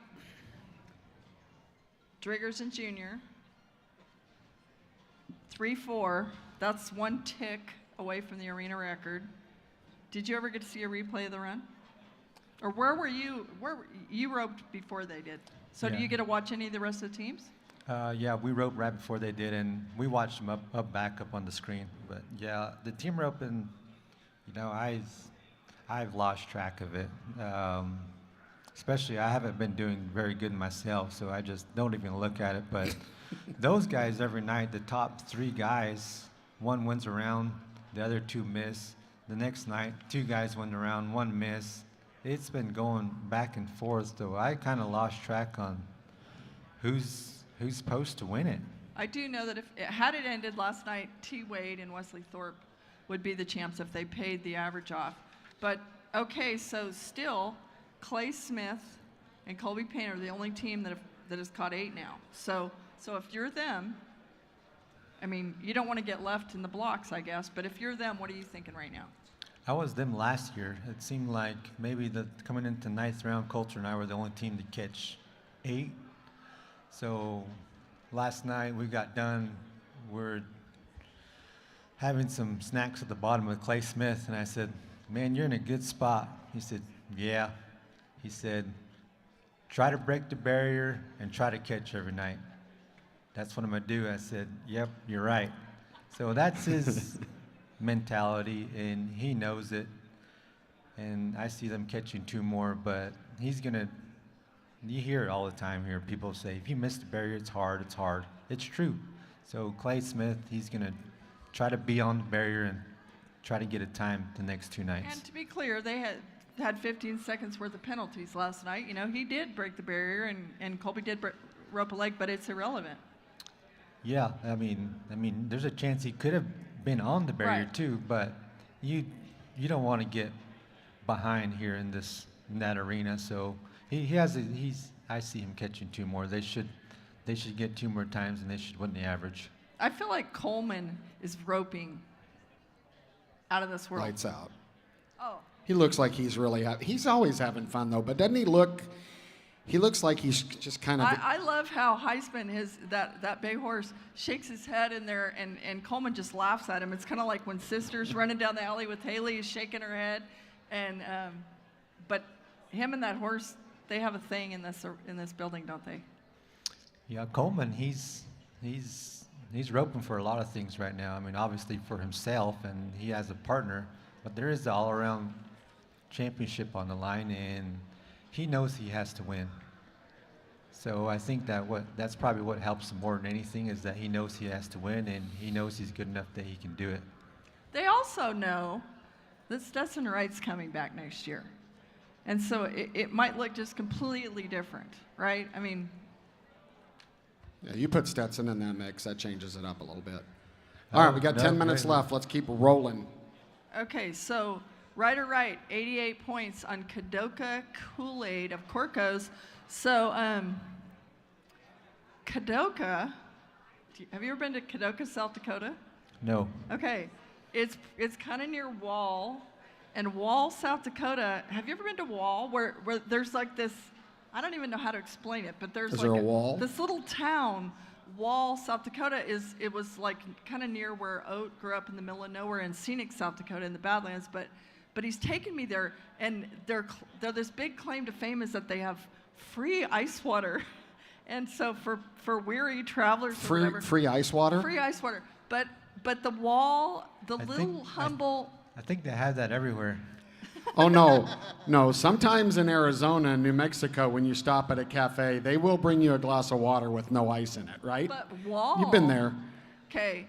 Driggers and Junior, 3-4. That's one tick away from the arena record. Did you ever get to see a replay of the run? Or where were you? You roped before they did. So do Yeah. you get to watch any of the rest of the teams? Yeah, we roped right before they did, and we watched them back up on the screen. But yeah, the team roping, I've lost track of it. Especially, I haven't been doing very good myself, so I just don't even look at it. But those guys every night, the top three guys, one wins a round, the other two miss. The next night, two guys win a round, one miss. It's been going back and forth, so I kind of lost track on who's supposed to win it. I do know that had it ended last night, T. Wade and Wesley Thorpe would be the champs if they paid the average off. But okay, so still, Clay Smith and Colby Payne are the only team that has caught 8 now. So if you're them, I mean, you don't want to get left in the blocks, I guess. But if you're them, what are you thinking right now? I was them last year. It seemed like maybe coming into ninth round, Coulter and I were the only team to catch 8. So last night we got done. We're having some snacks at the bottom with Clay Smith, and I said, "Man, you're in a good spot." He said, "Yeah." He said, "Try to break the barrier and try to catch every night. That's what I'm gonna do." I said, "Yep, you're right." So that's his mentality, and he knows it. And I see them catching 2 more, but he's gonna. You hear it all the time here. People say, if you miss the barrier, it's hard, it's hard. It's true. So Clay Smith, he's going to try to be on the barrier and try to get a time the next 2 nights. And to be clear, they had 15 seconds worth of penalties last night. He did break the barrier, and Colby did rope a leg, but it's irrelevant. Yeah, I mean, there's a chance he could have been on the barrier Right. too, but you don't want to get behind here in that arena. So I see him catching 2 more. They should get 2 more times and they should win the average. I feel like Coleman is roping out of this world. Lights out. Oh, He looks like he's really he's always having fun though, but doesn't he look? He looks like he's just kind of. I love how Heisman, that bay horse, shakes his head in there, and Coleman just laughs at him. It's kind of like when Sister's running down the alley with Haley, is shaking her head, and but him and that horse, they have a thing in this building, don't they? Yeah, Coleman, he's roping for a lot of things right now. I mean, obviously for himself, and he has a partner, but there is the all-around championship on the line, and he knows he has to win. So I think that's probably what helps him more than anything, is that he knows he has to win, and he knows he's good enough that he can do it. They also know that Stetson Wright's coming back next year. And so it might look just completely different, right? I mean, Yeah, you put Stetson in that mix, that changes it up a little bit. All right, we got No, 10 minutes great. left. Let's keep rolling. okay, so Ryder Wright, 88 points on Kadoka Kool-Aid of Corco's. So, Kadoka, have you ever been to Kadoka, South Dakota? No. Okay, it's kind of near Wall, and Wall, South Dakota. Have you ever been to Wall, where there's like this? I don't even know how to explain it, but there's Is like there a wall? this little town, Wall, South Dakota. It was like kind of near where Oat grew up in the middle of nowhere in scenic South Dakota in the Badlands, but he's taken me there, and they're this big claim to fame is that they have free ice water, and so for weary travelers or whatever, Free ice water? free ice water. But the Wall, the I little think- humble. I think they have that everywhere. Oh, no. No, sometimes in Arizona and New Mexico, when you stop at a cafe, they will bring you a glass of water with no ice in it, right? But Wall. You've been there. Okay.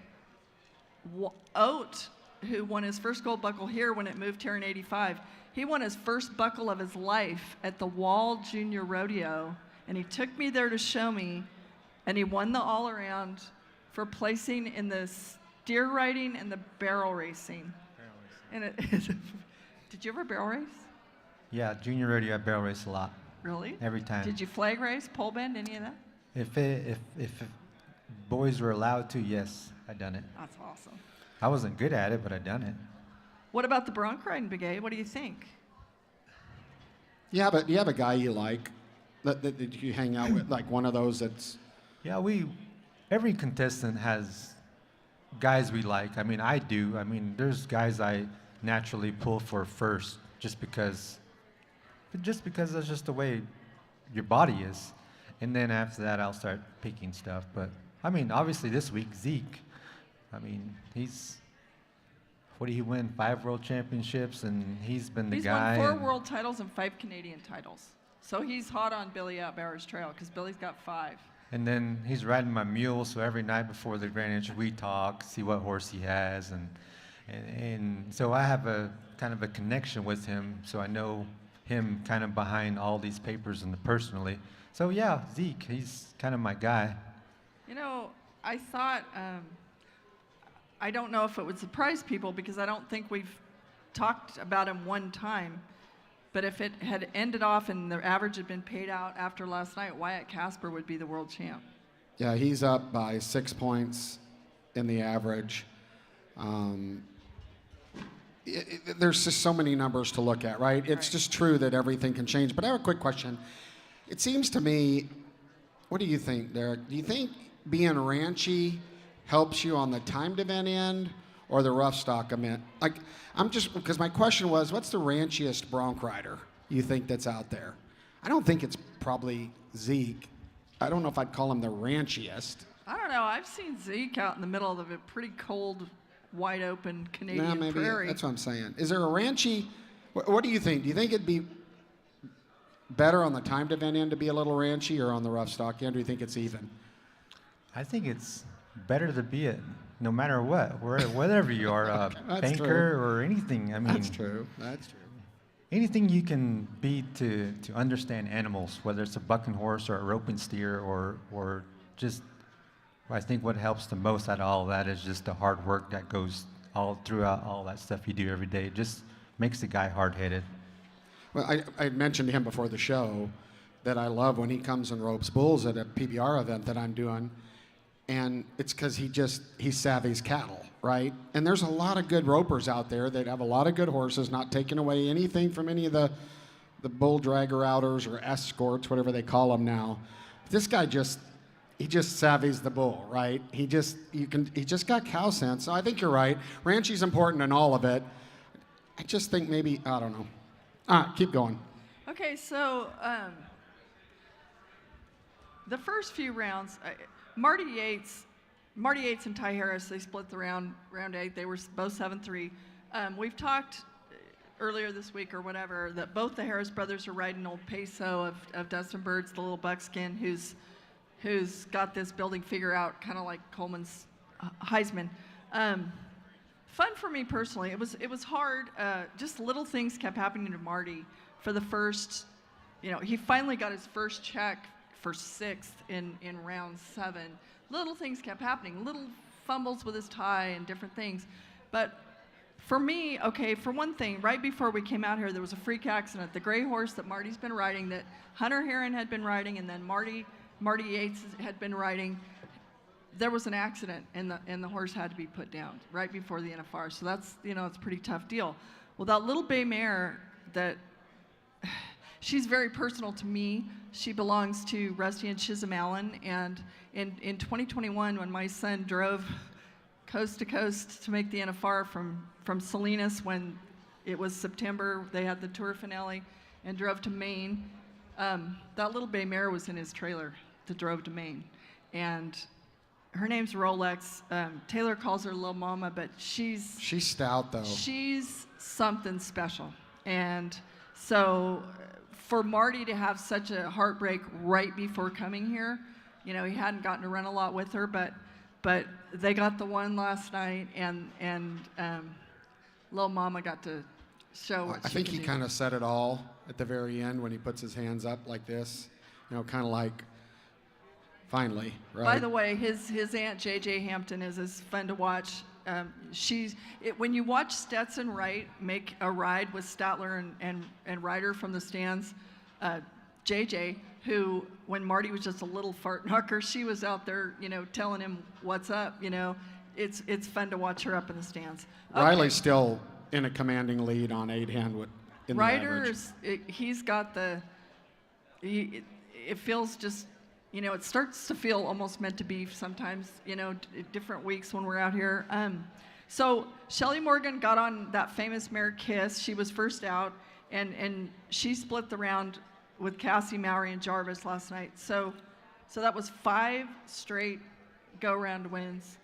Oat, who won his first gold buckle here when it moved here in '85, he won his first buckle of his life at the Wall Junior Rodeo, and he took me there to show me, and he won the all-around for placing in the steer riding and the barrel racing. And did you ever barrel race? Yeah, junior rodeo, I barrel race a lot, Really? every time. Did you flag race, pole bend, any of that? If boys were allowed to, yes, I done it. That's awesome. I wasn't good at it, but I done it. What about the bronc riding brigade? What do you think? Yeah, but you have a guy you like that you hang out with, like one of those that's. Yeah, every contestant has guys we like. I mean, I do. I mean, there's guys I naturally pull for first just because that's just the way your body is. And then after that, I'll start picking stuff. But, I mean, obviously this week, Zeke, I mean, what did he win? 5 world championships, and he's been the He's guy. won 4 and- world titles and 5 Canadian titles. So he's hot on Billy out Bear's Trail because Billy's got 5. And then he's riding my mule, so every night before the Grand Entry, we talk, see what horse he has, and so I have a kind of a connection with him, so I know him kind of behind all these papers and personally. So yeah, Zeke, he's kind of my guy. You know, I thought, I don't know if it would surprise people because I don't think we've talked about him one time. But if it had ended off and the average had been paid out after last night, Wyatt Casper would be the world champ. Yeah, he's up by 6 points in the average. There's just so many numbers to look at, right? It's Right. just true that everything can change. But I have a quick question. It seems to me, what do you think, Derek? Do you think being ranchy helps you on the timed event end or the rough stock event? Like, because my question was, what's the ranchiest bronc rider you think that's out there? I don't think it's probably Zeke. I don't know if I'd call him the ranchiest. I don't know. I've seen Zeke out in the middle of a pretty cold, wide open Nah, Canadian maybe prairie. that's what I'm saying. Is there a ranchy? What do you think? Do you think it'd be better on the timed event end to be a little ranchy or on the rough stock end? Or do you think it's even? I think it's better to be it, no matter what, whatever you are, a That's banker true. or anything. I mean, That's true. That's true. anything you can be to understand animals, whether it's a bucking horse or a roping steer or just Well, I think what helps the most out of all of that is just the hard work that goes all throughout all that stuff you do every day. It just makes the guy hard-headed. Well, I mentioned to him before the show that I love when he comes and ropes bulls at a PBR event that I'm doing, and it's because he savvies cattle, right? And there's a lot of good ropers out there that have a lot of good horses, not taking away anything from any of the bull dragger outers or escorts, whatever they call them now. This guy he just savvies the bull, right? He just got cow sense. So I think you're right. Ranching's important in all of it. I just think maybe, I don't know. Keep going. Okay, so the first few rounds, Marty Yates and Ty Harris, they split the round 8. They were both 7-3. We've talked earlier this week or whatever that both the Harris brothers are riding old Peso of Dustin Bird's the little buckskin who's got this building figure out, kind of like Coleman's Heisman. Fun for me personally. It was hard. Just little things kept happening to Marty for the first. He finally got his first check for 6th in round 7. Little things kept happening. Little fumbles with his tie and different things. But for me, okay, for one thing, right before we came out here, there was a freak accident. The gray horse that Marty's been riding, that Hunter Heron had been riding, and then Marty Yates had been riding. There was an accident, and the horse had to be put down right before the NFR. So that's, it's a pretty tough deal. Well, that little bay mare, she's very personal to me. She belongs to Rusty and Chisholm Allen, and in 2021, when my son drove coast to coast to make the NFR from Salinas, when it was September, they had the tour finale, and drove to Maine, that little bay mare was in his trailer that drove to Maine. And her name's Rolex. Taylor calls her Lil Mama, but she's stout, though. She's something special. And so for Marty to have such a heartbreak right before coming here, he hadn't gotten to run a lot with her, but they got the one last night, and Lil Mama got to show what I she think can he do. kind of said it all at the very end when he puts his hands up like this, kind of like, finally, right? By the way, his aunt JJ Hampton is fun to watch. When you watch Stetson Wright make a ride with Statler and Ryder from the stands, JJ, who when Marty was just a little fart knocker, she was out there, telling him what's up. It's fun to watch her up in the stands. Okay. Riley's still in a commanding lead on 8-hand in the average. He's got it feels just. It starts to feel almost meant to be sometimes, different weeks when we're out here. So Shelly Morgan got on that famous mare Kiss. She was first out, and she split the round with Cassie, Mowry, and Jarvis last night. So that was 5 straight go-round wins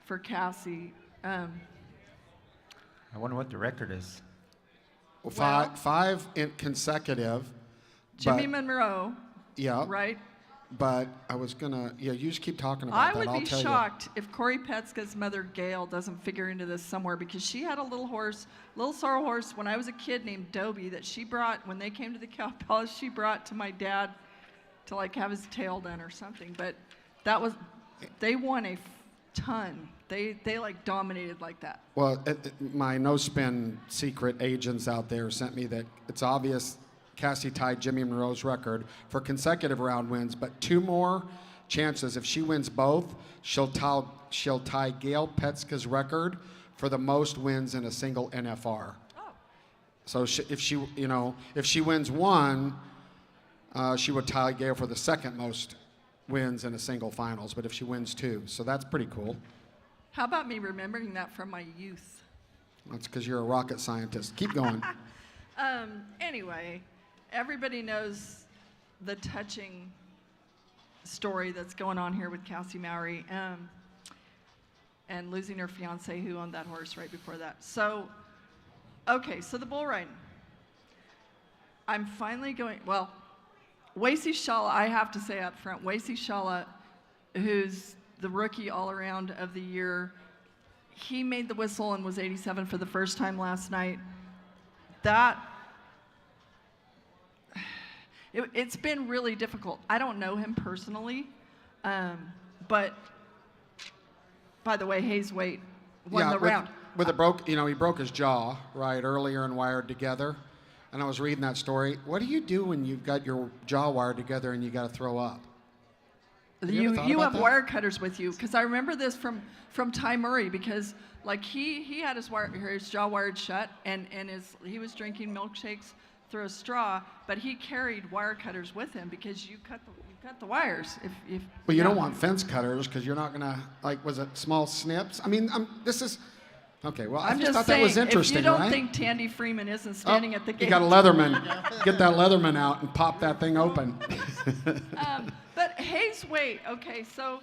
for Cassie. I wonder what the record is. Well, five consecutive. Jimmy but, Monroe, yeah, right? But I was gonna, you just keep talking about I that. would I'll be tell shocked if Corey Petska's mother, Gail, doesn't figure into this somewhere, because she had a little sorrel horse when I was a kid named Dobie that she brought, when they came to the Cow Palace, she brought to my dad to have his tail done or something. But they won a ton. They dominated like that. Well, my no-spin secret agents out there sent me that it's obvious Cassie tied Jimmy Monroe's record for consecutive round wins, but 2 more chances. If she wins both, she'll tie Gail Petska's record for the most wins in a single NFR. Oh. So if she wins one, she would tie Gail for the second most wins in a single finals. But if she wins 2, so that's pretty cool. How about me remembering that from my youth? That's because you're a rocket scientist. Keep going. Anyway. Everybody knows the touching story that's going on here with Cassie Mowry and losing her fiance who owned that horse right before that. So the bull riding. I'm finally going, Wasey Shalla, I have to say up front, Wasey Shalla, who's the rookie all-around of the year, he made the whistle and was 87 for the first time last night. It's been really difficult. I don't know him personally, but by the way, Hayes Waite won yeah, the round. with a broke, he broke his jaw right earlier and wired together. And I was reading that story. What do you do when you've got your jaw wired together and you got to throw up? You about have that? wire cutters with you, because I remember this from Ty Murray, because like he had his jaw wired shut, and he was drinking milkshakes through a straw, but he carried wire cutters with him because you cut the wires. If Well, you don't want fence cutters because you're not gonna was it small snips? I mean, this is okay. Well, I I'm just just thought saying, that was interesting, if you don't right? think Tandy Freeman isn't standing at the gate. You got a Leatherman. Get that Leatherman out and pop that thing open. But Hayes Waite, okay, so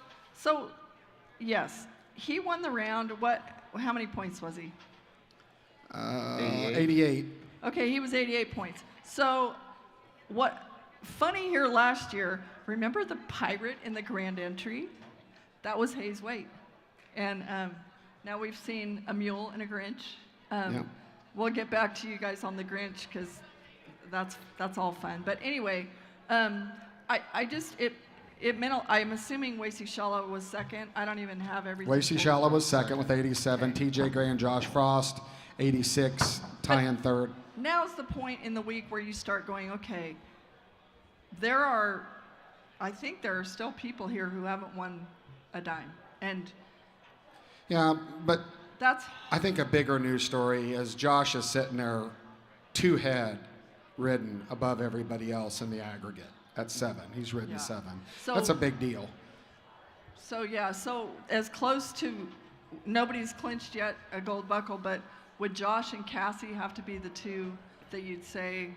yes, he won the round. How many points was he? 88. Okay, he was 88 points. So funny here last year, remember the pirate in the grand entry? That was Hayes Waite. And now we've seen a mule and a Grinch. Yeah. We'll get back to you guys on the Grinch because that's all fun. But anyway, it meant, I'm assuming Wasey Shala was second. I don't even have everything. Wasey Shala was second with 87. TJ Gray and Josh Frost, 86. Ty in third. Now's the point in the week where you start going, okay, I think there are still people here who haven't won a dime. And Yeah, but that's, I think a bigger news story is Josh is sitting there two-head ridden above everybody else in the aggregate at 7. He's ridden Yeah. 7. So- That's a big deal. so as close to, nobody's clinched yet a gold buckle, but would Josh and Cassie have to be the two that you'd say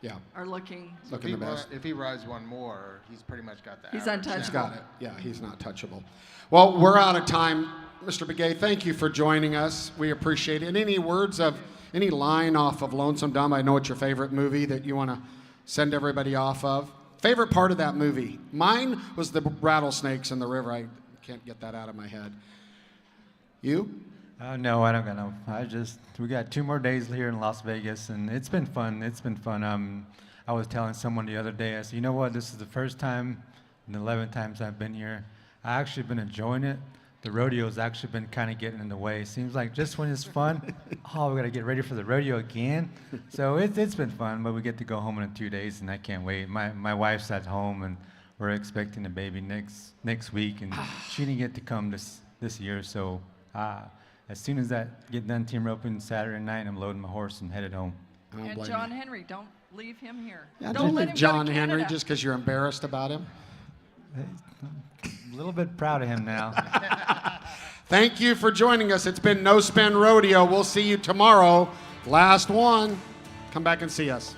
Yeah, are looking? looking the best. If he rides one more, he's pretty much got that. He's average untouchable. He's now. got it. Yeah, he's not touchable. Well, we're out of time. Mr. Begay, thank you for joining us. We appreciate it. Any line off of Lonesome Dumb? I know it's your favorite movie that you want to send everybody off of. Favorite part of that movie? Mine was the rattlesnakes in the river. I can't get that out of my head. You? No, I don't got no. We got 2 more days here in Las Vegas, and it's been fun. It's been fun. I was telling someone the other day, I said, you know what? This is the first time and 11 times I've been here. I actually been enjoying it. The rodeo's actually been kind of getting in the way. Seems like just when it's fun, we got to get ready for the rodeo again. So it's been fun, but we get to go home in 2 days, and I can't wait. My wife's at home, and we're expecting a baby next week, and she didn't get to come this year. So as soon as that get done team roping Saturday night, I'm loading my horse and headed home. I don't And blame John you. Henry, don't leave him here. Yeah, Don't let him go to John Henry Canada. just because you're embarrassed about him. A little bit proud of him now. Thank you for joining us. It's been No Spin Rodeo. We'll see you tomorrow. Last one. Come back and see us.